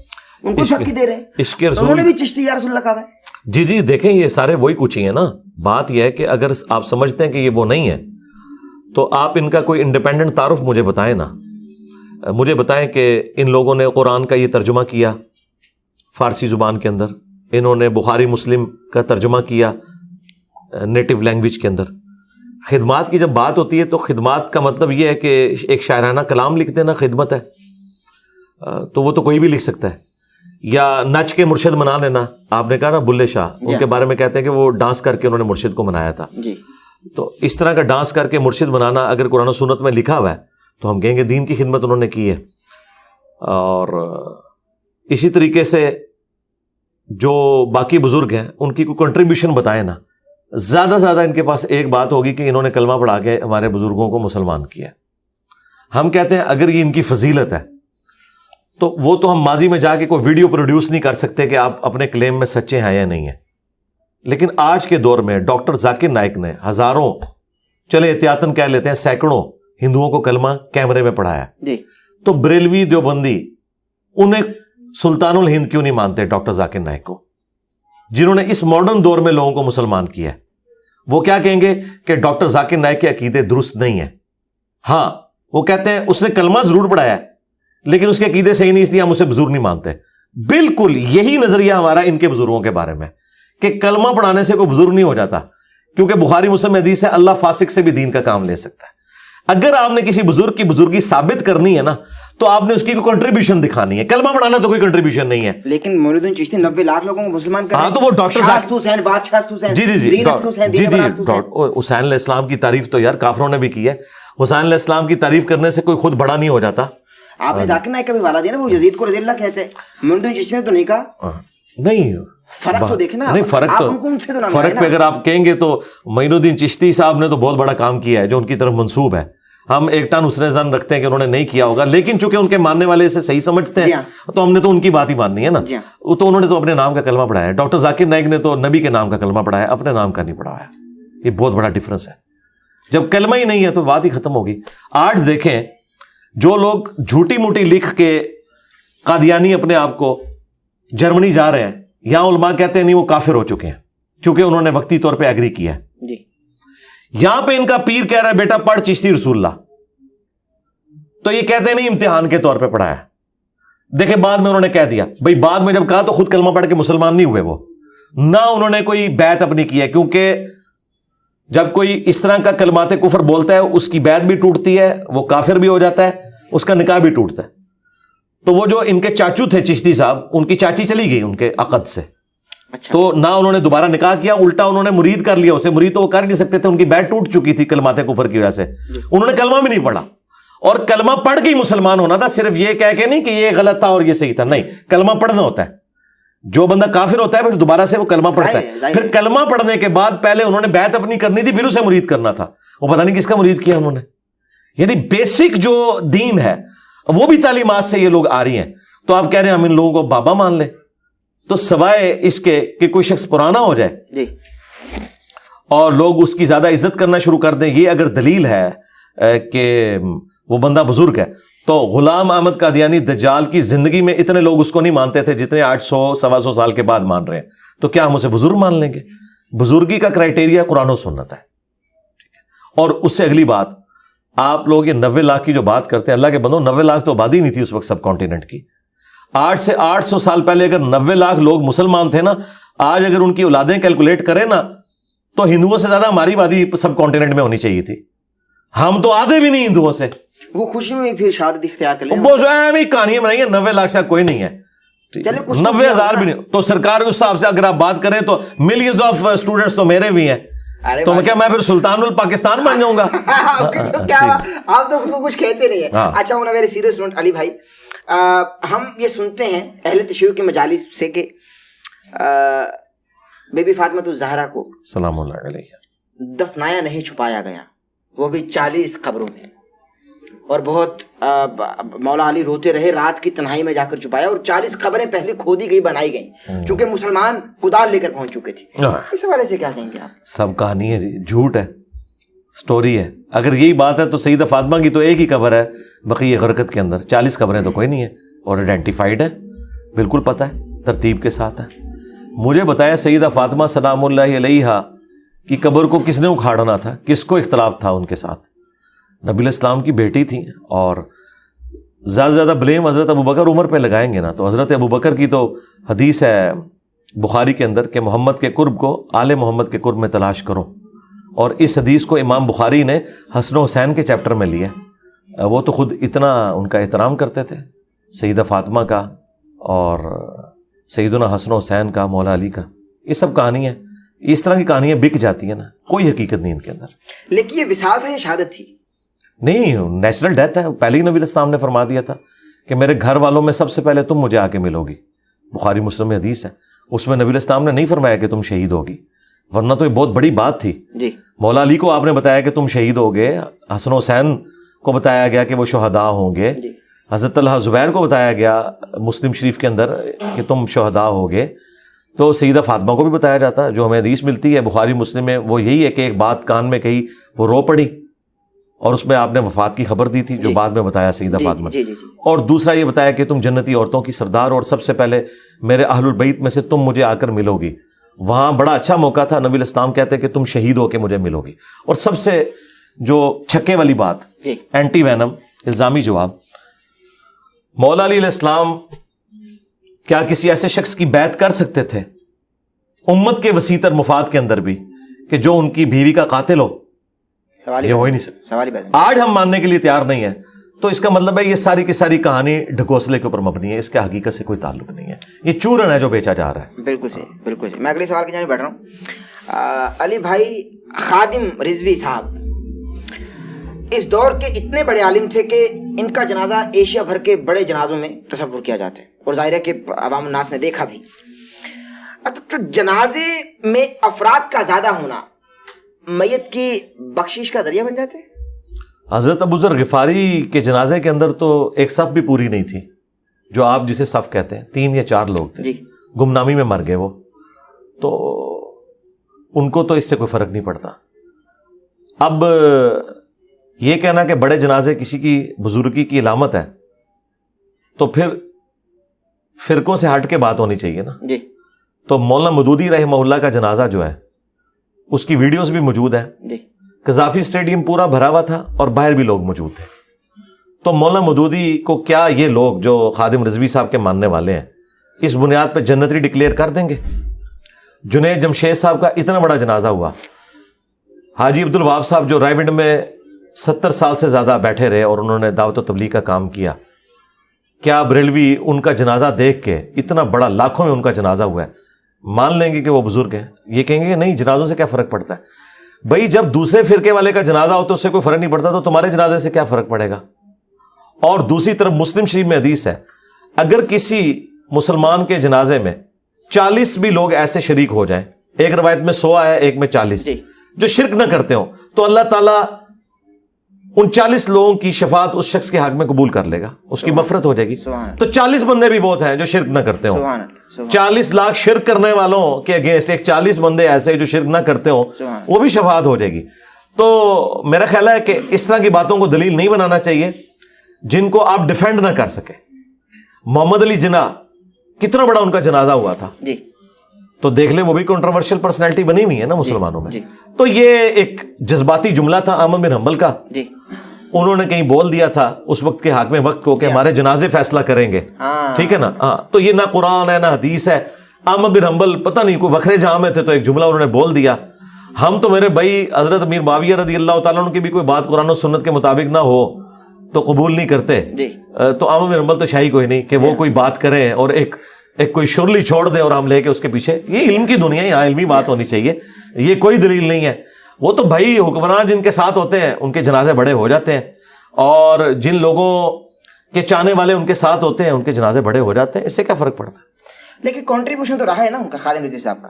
ان کو شکی دے رہے ہیں, عشق رسول انہوں نے بھی چشتی یا رسول اللہ کہا ہے. جی جی دیکھیں یہ سارے وہی کچھ ہی ہیں نا. بات یہ ہے کہ اگر آپ سمجھتے ہیں کہ یہ وہ نہیں ہے تو آپ ان کا کوئی انڈیپینڈنٹ تعارف مجھے بتائیں نا. مجھے بتائیں کہ ان لوگوں نے قرآن کا یہ ترجمہ کیا فارسی زبان کے اندر, انہوں نے بخاری مسلم کا ترجمہ کیا نیٹو لینگویج کے اندر. خدمات کی جب بات ہوتی ہے تو خدمات کا مطلب یہ ہے کہ ایک شاعرانہ کلام لکھ دینا خدمت ہے, تو وہ تو کوئی بھی لکھ سکتا ہے. یا نچ کے مرشد منا لینا, آپ نے کہا نا بلے شاہ, ان کے بارے میں کہتے ہیں کہ وہ ڈانس کر کے انہوں نے مرشد کو منایا تھا. جی تو اس طرح کا ڈانس کر کے مرشد بنانا اگر قرآن و سنت میں لکھا ہوا ہے تو ہم کہیں گے دین کی خدمت انہوں نے کی ہے. اور اسی طریقے سے جو باقی بزرگ ہیں ان کی کوئی کنٹریبیوشن بتائیں نا. زیادہ زیادہ ان کے پاس ایک بات ہوگی کہ انہوں نے کلمہ پڑھا کے ہمارے بزرگوں کو مسلمان کیا. ہم کہتے ہیں اگر یہ ان کی فضیلت ہے تو وہ تو ہم ماضی میں جا کے کوئی ویڈیو پروڈیوس نہیں کر سکتے کہ آپ اپنے کلیم میں سچے ہیں یا نہیں ہیں. لیکن آج کے دور میں ڈاکٹر ذاکر نائک نے ہزاروں, چلے احتیاطاً کہہ لیتے ہیں سینکڑوں ہندوؤں کو کلمہ کیمرے میں پڑھایا. جی تو بریلوی دیوبندی انہیں سلطان الہند کیوں نہیں مانتے ڈاکٹر ذاکر نائک کو, جنہوں نے اس ماڈرن دور میں لوگوں کو مسلمان کیا ہے؟ وہ کیا کہیں گے کہ ڈاکٹر ذاکر نائک کے عقیدے درست نہیں ہیں. ہاں وہ کہتے ہیں اس نے کلمہ ضرور پڑھایا ہے لیکن اس کے عقیدے صحیح نہیں, اس لیے ہم اسے بزرگ نہیں مانتے. بالکل یہی نظریہ ہمارا ان کے بزرگوں کے بارے میں کہ کلمہ پڑھانے سے کوئی بزرگ نہیں ہو جاتا, کیونکہ بخاری مسلم حدیث ہے اللہ فاسق سے بھی دین کا کام لے سکتا ہے. اگر آپ نے کسی بزرگ کی بزرگی ثابت کرنی ہے نا تو آپ نے اس کی کوئی کنٹریبیوشن دکھانی ہے. کلمہ پڑھانا تو کوئی کنٹریبیوشن نہیں ہے. لیکن مولود الدین چشتی 90 لاکھ لوگوں کو مسلمان کر, ہاں تو وہ ڈاکٹر حسین بادشاہ حسین, جی جی جی حسین علیہ السلام کی تعریف تو یار کافروں نے بھی کی ہے. حسین علیہ السلام کی تعریف کرنے سے کوئی خود بڑا نہیں ہو جاتا. آپ نے ذاکر نائک کا بھی والا دیا نا, وہ یزید کو رضی اللہ کہتے ہیں, مولود الدین چشتی نے تو نہیں کہا. نہیں فرق تو دیکھنا, نہیں فرق تو فرق پہ اگر آپ کہیں گے تو معین الدین چشتی صاحب نے تو بہت بڑا کام کیا ہے جو ان کی طرف منسوب ہے. ہم ایک ٹن حسن زن رکھتے ہیں کہ انہوں نے نہیں کیا ہوگا, لیکن چونکہ ان کے ماننے والے اسے صحیح سمجھتے ہیں تو ہم نے تو ان کی بات ہی ماننی ہے نا. تو انہوں نے تو اپنے نام کا کلمہ پڑھایا. ڈاکٹر ذاکر نائک نے تو نبی کے نام کا کلمہ پڑھایا, اپنے نام کا نہیں پڑھایا. یہ بہت بڑا ڈفرنس ہے. جب کلمہ ہی نہیں ہے تو بات ہی ختم ہوگی. آج دیکھیں جو لوگ جھوٹی موٹی لکھ کے قادیانی اپنے آپ کو جرمنی جا رہے ہیں, یہاں علماء کہتے ہیں نہیں وہ کافر ہو چکے ہیں کیونکہ انہوں نے وقتی طور پہ ایگری کیا ہے. جی یہاں پہ ان کا پیر کہہ رہا ہے بیٹا پڑھ چشتی رسول اللہ, تو یہ کہتے ہیں نہیں امتحان کے طور پہ پڑھایا. دیکھیں بعد میں انہوں نے کہہ دیا, بھائی بعد میں جب کہا تو خود کلمہ پڑھ کے مسلمان نہیں ہوئے وہ, نہ انہوں نے کوئی بیعت اپنی کی ہے, کیونکہ جب کوئی اس طرح کا کلمات کفر بولتا ہے اس کی بیعت بھی ٹوٹتی ہے, وہ کافر بھی ہو جاتا ہے, اس کا نکاح بھی ٹوٹتا ہے. تو وہ جو ان کے چاچو تھے چشتی صاحب, ان کی چاچی چلی گئی ان کے عقد سے, تو نہ انہوں نے دوبارہ نکاح کیا, الٹا انہوں نے مرید کر لیا اسے. مرید تو وہ کر نہیں سکتے تھے, ان کی بیعت ٹوٹ چکی تھی کلمات کفر کی وجہ سے. انہوں نے کلمہ بھی نہیں پڑھا, اور کلمہ پڑھ کے ہی مسلمان ہونا تھا, صرف یہ کہہ کے نہیں کہ یہ غلط تھا اور یہ صحیح تھا. نہیں, کلمہ پڑھنا ہوتا ہے. جو بندہ کافر ہوتا ہے پھر دوبارہ سے وہ کلمہ پڑھتا ہے. پھر کلمہ پڑھنے کے بعد پہلے انہوں نے بیعت اپنی کرنی تھی, پھر اسے مرید کرنا تھا. وہ پتہ نہیں کس کا مرید کیا انہوں نے. یعنی بیسک جو دین ہے وہ بھی تعلیمات سے یہ لوگ آ رہی ہیں. تو آپ کہہ رہے ہیں ہم ان لوگوں کو بابا مان لیں, تو سوائے اس کے کہ کوئی شخص پرانا ہو جائے اور لوگ اس کی زیادہ عزت کرنا شروع کر دیں, یہ اگر دلیل ہے کہ وہ بندہ بزرگ ہے, تو غلام احمد قادیانی دجال کی زندگی میں اتنے لوگ اس کو نہیں مانتے تھے جتنے 800-125 سال کے بعد مان رہے ہیں. تو کیا ہم اسے بزرگ مان لیں گے؟ بزرگی کا کرائٹیریا قرآن و سنت ہے. اور اس سے اگلی بات, آپ لوگ یہ 90 لاکھ کی جو بات کرتے ہیں, اللہ کے بندو 90 لاکھ تو آبادی نہیں تھی اس وقت سب کانٹیننٹ کی. 8 سے 800 سال پہلے اگر 90 لاکھ لوگ مسلمان تھے نا, آج اگر ان کی اولادیں کیلکولیٹ کریں نا تو ہندوؤں سے زیادہ ہماری آبادی سب کانٹیننٹ میں ہونی چاہیے تھی. ہم تو آدھے بھی نہیں ہندوؤں سے. وہ خوشی میں پھر شہادت اختیار کر لیں. وہ کہانیاں بنائی ہیں. 90 لاکھ سے کوئی نہیں ہے, 90,000 بھی نہیں. تو سرکار اس حساب سے اگر آپ بات کریں تو ملینز آف اسٹوڈنٹس تو میرے بھی ہیں. تو کیا میں پھر سلطان الپاکستان بن جاؤں گا؟ آپ تو خود کو کچھ کہتے نہیں ہیں. اچھا ہونا میرے سیریس اسٹوڈنٹ علی بھائی, ہم یہ سنتے ہیں اہل تشیع کے مجالس سے کہ بی بی فاطمہ الزہرا کو سلام اللہ علیہ دفنایا نہیں, چھپایا گیا, وہ بھی 40 قبروں میں, اور بہت مولا علی روتے رہے, رات کی تنہائی میں جا کر چھپایا, اور 40 قبریں پہلے کھودی گئی, بنائی گئیں, چونکہ مسلمان کدال لے کر پہنچ چکے تھے. اس حوالے سے کیا کہیں گے آپ؟ سب کہانی ہے جی, جھوٹ ہے, سٹوری ہے. اگر یہی بات ہے تو سیدہ فاطمہ کی تو ایک ہی قبر ہے بقیہ غرقت کے اندر, 40 قبریں تو کوئی نہیں ہے, اور آئیڈینٹیفائڈ ہے, بالکل پتہ ہے, ترتیب کے ساتھ ہے. مجھے بتایا سیدہ فاطمہ سلام اللہ علیہا کی قبر کو کس نے اکھاڑنا تھا, کس کو اختلاف تھا ان کے ساتھ؟ نبی علیہ السلام کی بیٹی تھیں, اور زیادہ سے زیادہ بلیم حضرت ابوبکر عمر پہ لگائیں گے نا, تو حضرت ابوبکر کی تو حدیث ہے بخاری کے اندر کہ محمد کے قرب کو آل محمد کے قرب میں تلاش کرو, اور اس حدیث کو امام بخاری نے حسن و حسین کے چیپٹر میں لیا. وہ تو خود اتنا ان کا احترام کرتے تھے, سیدہ فاطمہ کا اور سیدنا حسن و حسین کا, مولا علی کا. یہ سب کہانی ہے, اس طرح کی کہانیاں بک جاتی ہیں نا, کوئی حقیقت نہیں ان کے اندر. لیکن یہ وصال تھا یا شہادت تھی؟ نہیں, نیچرل ڈیتھ ہے. پہلے ہی نبی علیہ السلام نے فرما دیا تھا کہ میرے گھر والوں میں سب سے پہلے تم مجھے آ کے ملو گی. بخاری مسلم میں حدیث ہے, اس میں نبی علیہ السلام نے نہیں فرمایا کہ تم شہید ہوگی, ورنہ تو یہ بہت بڑی بات تھی. جی, مولا علی کو آپ نے بتایا کہ تم شہید ہوگے, حسن و حسین کو بتایا گیا کہ وہ شہداء ہوں گے, حضرت طلحہ زبیر کو بتایا گیا مسلم شریف کے اندر کہ تم شہداء ہوگے, تو سیدہ فاطمہ کو بھی بتایا جاتا. جو ہمیں حدیث ملتی ہے بخاری مسلم میں وہ یہی ہے کہ ایک بات کان میں کہی, وہ رو پڑی, اور اس میں آپ نے وفات کی خبر دی تھی جو بعد میں بتایا سیدہ فاطمہ. اور دوسرا یہ بتایا کہ تم جنتی عورتوں کی سردار, اور سب سے پہلے میرے اہل البیت میں سے تم مجھے آ کر ملو گی. وہاں بڑا اچھا موقع تھا, نبی علیہ السلام کہتے کہ تم شہید ہو کے مجھے ملو گی. اور سب سے جو چھکے والی بات, اینٹی وینم, الزامی جواب, مولا علی علیہ السلام کیا کسی ایسے شخص کی بیعت کر سکتے تھے امت کے وسیع تر مفاد کے اندر بھی کہ جو ان کی بیوی کا قاتل ہو؟ یہ ہو ہی نہیں سکتا. آج ہم ماننے کے لیے تیار نہیں ہے, تو اس کا مطلب ہے یہ ساری کی ساری کہانی ڈھکوسلے کے اوپر مبنی ہے, اس کے حقیقت سے کوئی تعلق نہیں ہے, یہ چورن ہے جو بیچا جا رہا ہے. بالکل صحیح, بالکل صحیح. میں اگلے سوال کی جانب بیٹھ رہا ہوں. علی بھائی, خادم رضوی صاحب اس دور کے اتنے بڑے عالم تھے کہ ان کا جنازہ ایشیا بھر کے بڑے جنازوں میں تصور کیا جاتا ہے, اور ظاہر ہے کہ عوام الناس نے دیکھا بھی. تو جنازے میں افراد کا زیادہ ہونا میت کی بخشش کا ذریعہ بن جاتے ہیں؟ حضرت ابو ذر غفاری کے جنازے کے اندر تو ایک صف بھی پوری نہیں تھی, جو آپ جسے صف کہتے ہیں, 3 یا 4 لوگ تھے, گمنامی میں مر گئے وہ, تو ان کو تو اس سے کوئی فرق نہیں پڑتا. اب یہ کہنا کہ بڑے جنازے کسی کی بزرگی کی علامت ہے, تو پھر فرقوں سے ہٹ کے بات ہونی چاہیے نا. جی, تو مولانا مودودی رحمہ اللہ کا جنازہ جو ہے اس کی ویڈیوز بھی موجود ہیں. جی, قذافی اسٹیڈیم پورا بھرا ہوا تھا اور باہر بھی لوگ موجود تھے. تو مولانا مودودی کو کیا یہ لوگ جو خادم رضوی صاحب کے ماننے والے ہیں اس بنیاد پہ جنتی ڈکلیئر کر دیں گے؟ جنید جمشید صاحب کا اتنا بڑا جنازہ ہوا, حاجی عبد الوہاب صاحب جو رائے ونڈ میں 70 سال سے زیادہ بیٹھے رہے اور انہوں نے دعوت و تبلیغ کا کام کیا, کیا بریلوی ان کا جنازہ دیکھ کے, اتنا بڑا لاکھوں میں ان کا جنازہ ہوا ہے, مان لیں گے کہ وہ بزرگ ہیں؟ یہ کہیں گے کہ نہیں, جنازوں سے کیا فرق پڑتا ہے؟ بھائی جب دوسرے فرقے والے کا جنازہ ہو تو اس سے کوئی فرق نہیں پڑتا, تو تمہارے جنازے سے کیا فرق پڑے گا؟ اور دوسری طرف مسلم شریف میں حدیث ہے, اگر کسی مسلمان کے جنازے میں 40 بھی لوگ ایسے شریک ہو جائیں, ایک روایت میں 100 ہے, ایک میں 40, جو شرک نہ کرتے ہوں, تو اللہ تعالیٰ ان 40 لوگوں کی شفاعت اس شخص کے حق میں قبول کر لے گا, اس کی مغفرت ہو جائے گی. تو 40 بندے بھی بہت ہیں جو شرک نہ کرتے ہوں. 40 لاکھ شرک کرنے والوں کے اگینسٹ ایک 40 بندے ایسے جو شرک نہ کرتے ہوں, وہ بھی شفاعت ہو جائے گی. تو میرا خیال ہے کہ اس طرح کی باتوں کو دلیل نہیں بنانا چاہیے جن کو آپ ڈیفینڈ نہ کر سکے. محمد علی جناح کتنا بڑا ان کا جنازہ ہوا تھا, تو دیکھ لیں, وہ بھی کنٹروورشل پرسنالٹی بنی ہوئی ہے نا مسلمانوں میں. تو یہ ایک جذباتی جملہ تھا احمد بن حنبل کا, انہوں نے کہیں بول دیا تھا اس وقت کے حاکم وقت کو کہ ہمارے جنازے فیصلہ کریں گے, ٹھیک ہے نا. ہاں, تو یہ نہ قرآن ہے نہ حدیث ہے. احمد بن حنبل پتہ نہیں کوئی وکھرے جہاں میں تھے تو ایک جملہ انہوں نے بول دیا. ہم تو میرے بھائی حضرت امیر معاویہ رضی اللہ تعالیٰ عنہ کی بھی کوئی بات قرآن و سنت کے مطابق نہ ہو تو قبول نہیں کرتے. جی تو عام نمبل تو شاہی کوئی نہیں کہ وہ کوئی بات کریں اور ایک کوئی شرلی چھوڑ دے اور ہم لے کے اس کے پیچھے. یہ علم کی دنیا ہے, یہاں علمی بات ہونی چاہیے, یہ کوئی دلیل نہیں ہے. وہ تو بھائی حکمران جن کے ساتھ ہوتے ہیں ان کے جنازے بڑے ہو جاتے ہیں, اور جن لوگوں کے چاہنے والے ان کے ساتھ ہوتے ہیں ان کے جنازے بڑے ہو جاتے ہیں. اس سے کیا فرق پڑتا ہے؟ لیکن کنٹریبیوشن تو رہا ہے نا ان کا, خادم رضوی صاحب کا.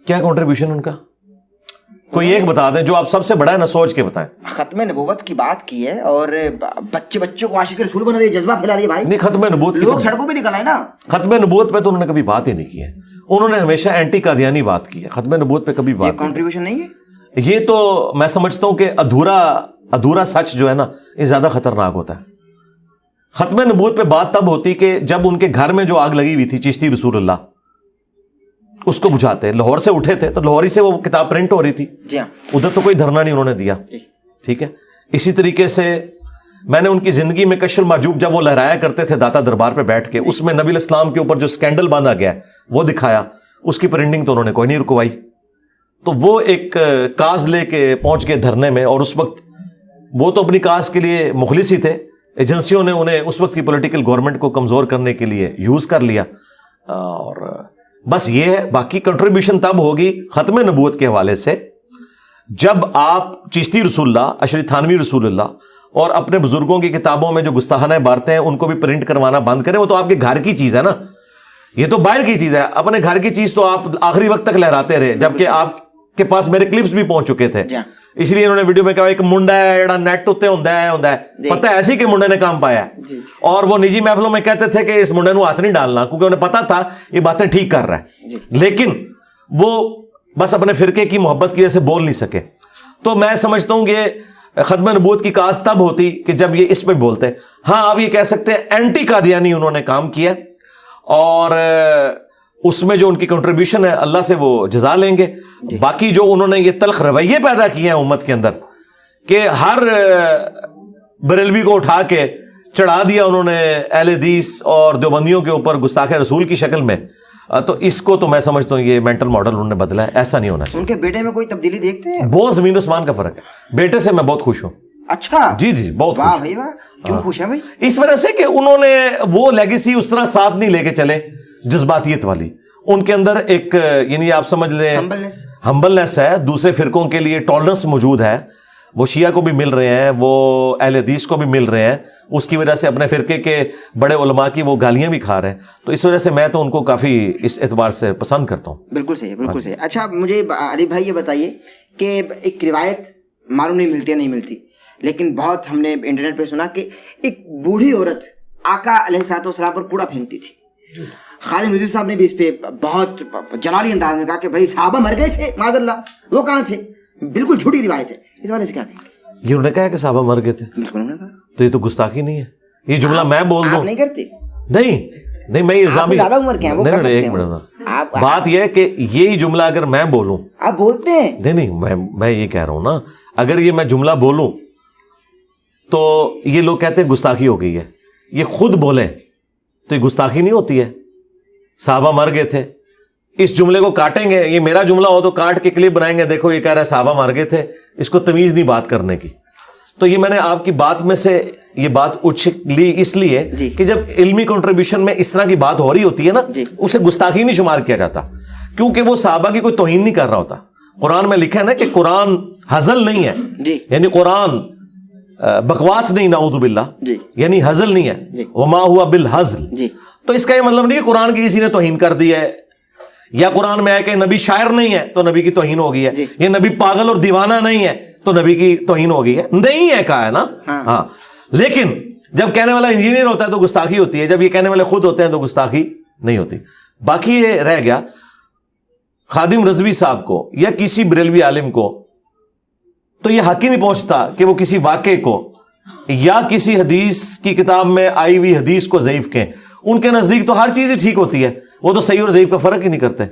کیا کنٹریبیوشن ان کا؟ کوئی ایک بتا دیں جو آپ سب سے بڑا ہے نا, سوچ کے بتائیں. ختم نبوت کی بات کی ہے اور بچوں کو عاشق رسول بنا دیا, جذبہ پھیلا دیا بھائی. نہیں, ختم نبوت لوگ سڑکوں پہ نکل آئے نا. ختم نبوت پہ تو انہوں نے کبھی بات ہی نہیں کی ہے. انہوں نے ہمیشہ اینٹی قادیانی بات کی ہے, ختم نبوت پہ کبھی بات. کنٹریبیوشن نہیں ہے یہ تو میں سمجھتا ہوں کہ ادھورا سچ جو ہے نا یہ زیادہ خطرناک ہوتا ہے. ختم نبوت پہ بات تب ہوتی کہ جب ان کے گھر میں جو آگ لگی ہوئی تھی چشتی رسول اللہ, اس کو بجھاتے. لاہور سے اٹھے تھے تو لاہوری سے وہ کتاب پرنٹ ہو رہی تھی. جی ہاں, ادھر تو کوئی دھرنا نہیں انہوں نے دیا. ٹھیک ہے. اسی طریقے سے میں نے ان کی زندگی میں کشف المحجوب جب وہ لہرایا کرتے تھے داتا دربار پہ بیٹھ کے, اس میں نبی الاسلام کے اوپر جو سکینڈل باندھا گیا ہے وہ دکھایا, اس کی پرنٹنگ تو انہوں نے کوئی نہیں رکوائی. تو وہ ایک کاز لے کے پہنچ گئے دھرنے میں, اور اس وقت وہ تو اپنی کاز کے لیے مخلص ہی تھے. ایجنسیوں نے انہیں اس وقت کی پولیٹیکل گورنمنٹ کو کمزور کرنے کے لیے یوز کر لیا. اور بس یہ ہے. باقی کنٹریبیوشن تب ہوگی ختم نبوت کے حوالے سے جب آپ چشتی رسول اللہ, اشری تھانوی رسول اللہ اور اپنے بزرگوں کی کتابوں میں جو گستاخانہ عبارتیں ہیں ان کو بھی پرنٹ کروانا بند کریں. وہ تو آپ کے گھر کی چیز ہے نا, یہ تو باہر کی چیز ہے. اپنے گھر کی چیز تو آپ آخری وقت تک لہراتے رہے, جبکہ آپ کے پاس میرے کلپس بھی پہنچ چکے تھے. اس لیے انہوں نے ویڈیو میں کہا ایک منڈا ہے جڑا نیٹ اتنے ہوندا ہے, پتہ ہے ایسے کہ منڈے نے کام پایا ہے. اور وہ نجی محفلوں میں کہتے تھے کہ اس منڈے نو ہاتھ نہیں ڈالنا, کیونکہ انہیں پتا تھا یہ باتیں ٹھیک کر رہا ہے. لیکن وہ بس اپنے فرقے کی محبت کی وجہ سے بول نہیں سکے. تو میں سمجھتا ہوں کہ ختم نبوت کی کاز تب ہوتی کہ جب یہ اس پہ بولتے. ہاں آپ یہ کہہ سکتے ہیں اینٹی قادیانی انہوں نے کام کیا, اور اس میں جو ان کی کنٹریبیوشن ہے اللہ سے وہ جزا لیں گے. باقی جو انہوں نے یہ تلخ رویے پیدا کیے ہیں امت کے اندر کہ ہر بریلوی کو اٹھا کے چڑھا دیا انہوں نے اہل حدیث اور دیوبندیوں کے اوپر گستاخ رسول کی شکل میں, تو اس کو تو میں سمجھتا ہوں یہ مینٹل ماڈل انہوں نے بدلا ہے. ایسا نہیں ہونا چاہیے. ان کے بیٹے میں کوئی تبدیلی دیکھتے ہیں؟ بہت زمین آسمان کا فرق ہے. بیٹے سے میں بہت خوش ہوں. اچھا جی جی بہت واہ بھائی واہ. کیوں خوش ہیں بھائی؟ اس وجہ سے کہ انہوں نے وہ لیگیسی اس طرح ساتھ نہیں لے کے چلے جذباتیت والی. ان کے اندر ایک یعنی آپ سمجھ لیں ہمبلنس ہے, دوسرے فرقوں کے لیے ٹالرنس موجود ہے. وہ شیعہ کو بھی مل رہے ہیں, وہ اہل حدیث کو بھی مل رہے ہیں, اس کی وجہ سے اپنے فرقے کے بڑے علماء کی وہ گالیاں بھی کھا رہے ہیں. تو اس وجہ سے میں تو ان کو کافی اس اعتبار سے پسند کرتا ہوں. بالکل صحیح, بالکل صحیح. اچھا مجھے علی بھائی یہ بتائیے کہ ایک روایت معلوم نہیں ملتی لیکن بہت ہم نے انٹرنیٹ پہ سنا کہ ایک بوڑھی عورت آقا علیہ الصلوۃ والسلام پر کوڑا پھینکتی تھی. خادم رضوی صاحب نے بھی اس پہ بہت جلالی انداز میں کہا کہ بھائی صحابہ مر گئے تھے معاذ اللہ, وہ کہاں تھے. بالکل جھوٹی روایت ہے. اس بارے سے کیا کہیں گے؟ یہ انہوں نے کہا کہ صحابہ مر گئے تھے. بالکل انہوں نے کہا. تو یہ تو گستاخی نہیں ہے. یہ جملہ میں بول دوں. آپ نہیں کرتے؟ نہیں میں الزامی زیادہ عمر کے ہیں وہ کر سکتے ہیں. بات یہ ہے کہ یہی جملہ اگر میں بولوں, آپ بولتے ہیں. نہیں میں یہ کہہ رہا ہوں نا, اگر یہ میں جملہ بولوں تو یہ لوگ کہتے ہیں گستاخی ہو گئی ہے. یہ خود بولیں تو یہ گستاخی نہیں ہوتی ہے. صحابہ مر گئے تھے, اس جملے کو کاٹیں گے, یہ میرا جملہ ہو تو کاٹ کے کلپ بنائیں گے, دیکھو یہ کہہ رہا ہے صحابہ مر گئے تھے, اس کو تمیز نہیں بات کرنے کی. تو یہ میں نے آپ کی بات میں سے یہ بات اچھ لی اس لیے کہ جب علمی کنٹریبیوشن میں اس طرح کی بات ہو رہی ہوتی ہے نا, اسے گستاخی نہیں شمار کیا جاتا, کیونکہ وہ صحابہ کی کوئی توہین نہیں کر رہا ہوتا. قرآن میں لکھا ہے نا کہ قرآن ہزل نہیں ہے, یعنی قرآن بکواس نہیں, نعوذ باللہ, یعنی ہزل نہیں ہے, وما ہوا بالہزل. تو اس کا یہ مطلب نہیں کہ قرآن کی کسی نے توہین کر دی ہے, یا قرآن میں ہے کہ نبی شاعر نہیں ہے تو نبی کی توہین ہو گئی ہے, یا نبی پاگل اور دیوانہ نہیں ہے تو نبی کی توہین ہو گئی ہے. نہیں ہے کہا ہے نا. ہاں, لیکن جب کہنے والا انجینئر ہوتا ہے تو گستاخی ہوتی ہے, جب یہ کہنے والے خود ہوتے ہیں تو گستاخی نہیں ہوتی. باقی یہ رہ گیا خادم رضوی صاحب کو یا کسی بریلوی عالم کو تو یہ حق ہی نہیں پہنچتا کہ وہ کسی واقعے کو یا کسی حدیث کی کتاب میں آئی ہوئی حدیث کو ضعیف کہیں. ان کے نزدیک تو ہر چیز ہی ٹھیک ہوتی ہے, وہ تو صحیح اور ضعیف کا فرق ہی نہیں کرتے.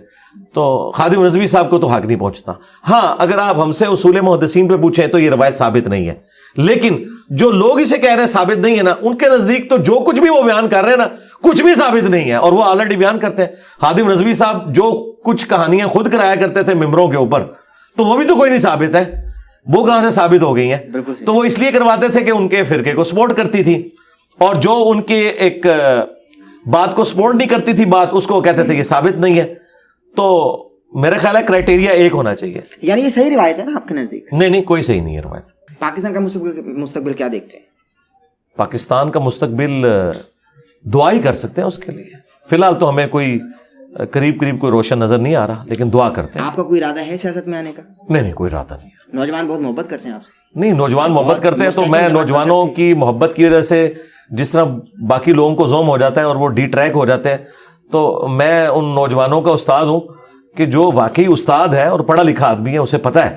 تو خادم رضوی صاحب کو تو حق نہیں پہنچتا. ہاں اگر آپ ہم سے اصول محدثین پہ پوچھیں تو یہ روایت ثابت نہیں ہے, لیکن جو لوگ اسے کہہ رہے ہیں ثابت نہیں ہے نا, ان کے نزدیک تو جو کچھ بھی وہ بیان کر رہے ہیں نا کچھ بھی ثابت نہیں ہے, اور وہ آلریڈی بیان کرتے ہیں. خادم رضوی صاحب جو کچھ کہانیاں خود کرایا کرتے تھے ممبروں کے اوپر, تو وہ بھی تو کوئی نہیں ثابت ہے, وہ کہاں سے ثابت ہو گئی ہیں؟ بالکل صحیح. تو وہ اس لیے کرواتے تھے کہ ان کے فرقے کو سپورٹ کرتی تھی, اور جو ان کے ایک بات کو سپورٹ نہیں کرتی تھی بات, اس کو وہ کہتے تھے یہ ثابت نہیں ہے. تو میرا خیال ہے کرائٹیریا ایک ہونا چاہیے. یعنی یہ صحیح روایت ہے نا آپ کے نزدیک؟ نہیں, کوئی صحیح نہیں ہے روایت. پاکستان کا مستقبل کیا دیکھتے ہیں؟ پاکستان کا مستقبل دعا ہی کر سکتے ہیں اس کے لیے. فی الحال تو ہمیں کوئی قریب کوئی روشن نظر نہیں آ رہا, لیکن دعا کرتے ہیں. آپ کا کوئی ارادہ ہے سیاست میں آنے کا؟ نہیں, کوئی ارادہ نہیں ہے. نوجوان بہت محبت کرتے ہیں آپ سے. نہیں, نوجوان محبت کرتے ہیں تو میں نوجوانوں کی محبت کی وجہ سے جس طرح باقی لوگوں کو زوم ہو جاتا ہے اور وہ ڈی ٹریک ہو جاتے ہیں, تو میں ان نوجوانوں کا استاد ہوں کہ جو واقعی استاد ہے اور پڑھا لکھا آدمی ہے, اسے پتہ ہے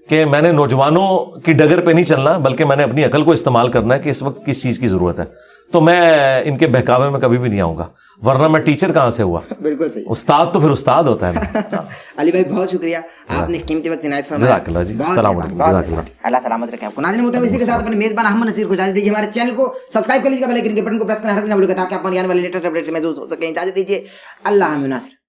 کہ میں نے نوجوانوں کی ڈگر پہ نہیں چلنا, بلکہ میں نے اپنی عقل کو استعمال کرنا ہے کہ اس وقت کس چیز کی ضرورت ہے. تو میں ان کے بہکاوے میں کبھی بھی نہیں آؤں گا, ورنہ میں ٹیچر کہاں سے ہوا؟ بالکل صحیح. استاد تو پھر استاد ہوتا ہے نا. علی بھائی بہت شکریہ, آپ نے قیمتی وقت عنایت فرمایا. جزاک اللہ جی, السلام علیکم. جزاک اللہ, اللہ سلامت رکھے آپ کو. ناظرین محترم, اسی کے ساتھ اپنے میزبان احمد نصیر کو اجازت دیجیے. ہمارے چینل کو سبسکرائب کر لیجیے, بیل آئیکن کے بٹن کو پریس کرنا ہر نہ بھولے تاکہ آپ آنے والے لیٹسٹ اپڈیٹ سے محظوظ ہو سکیں. اجازت دیجیے, اللہ حافظ.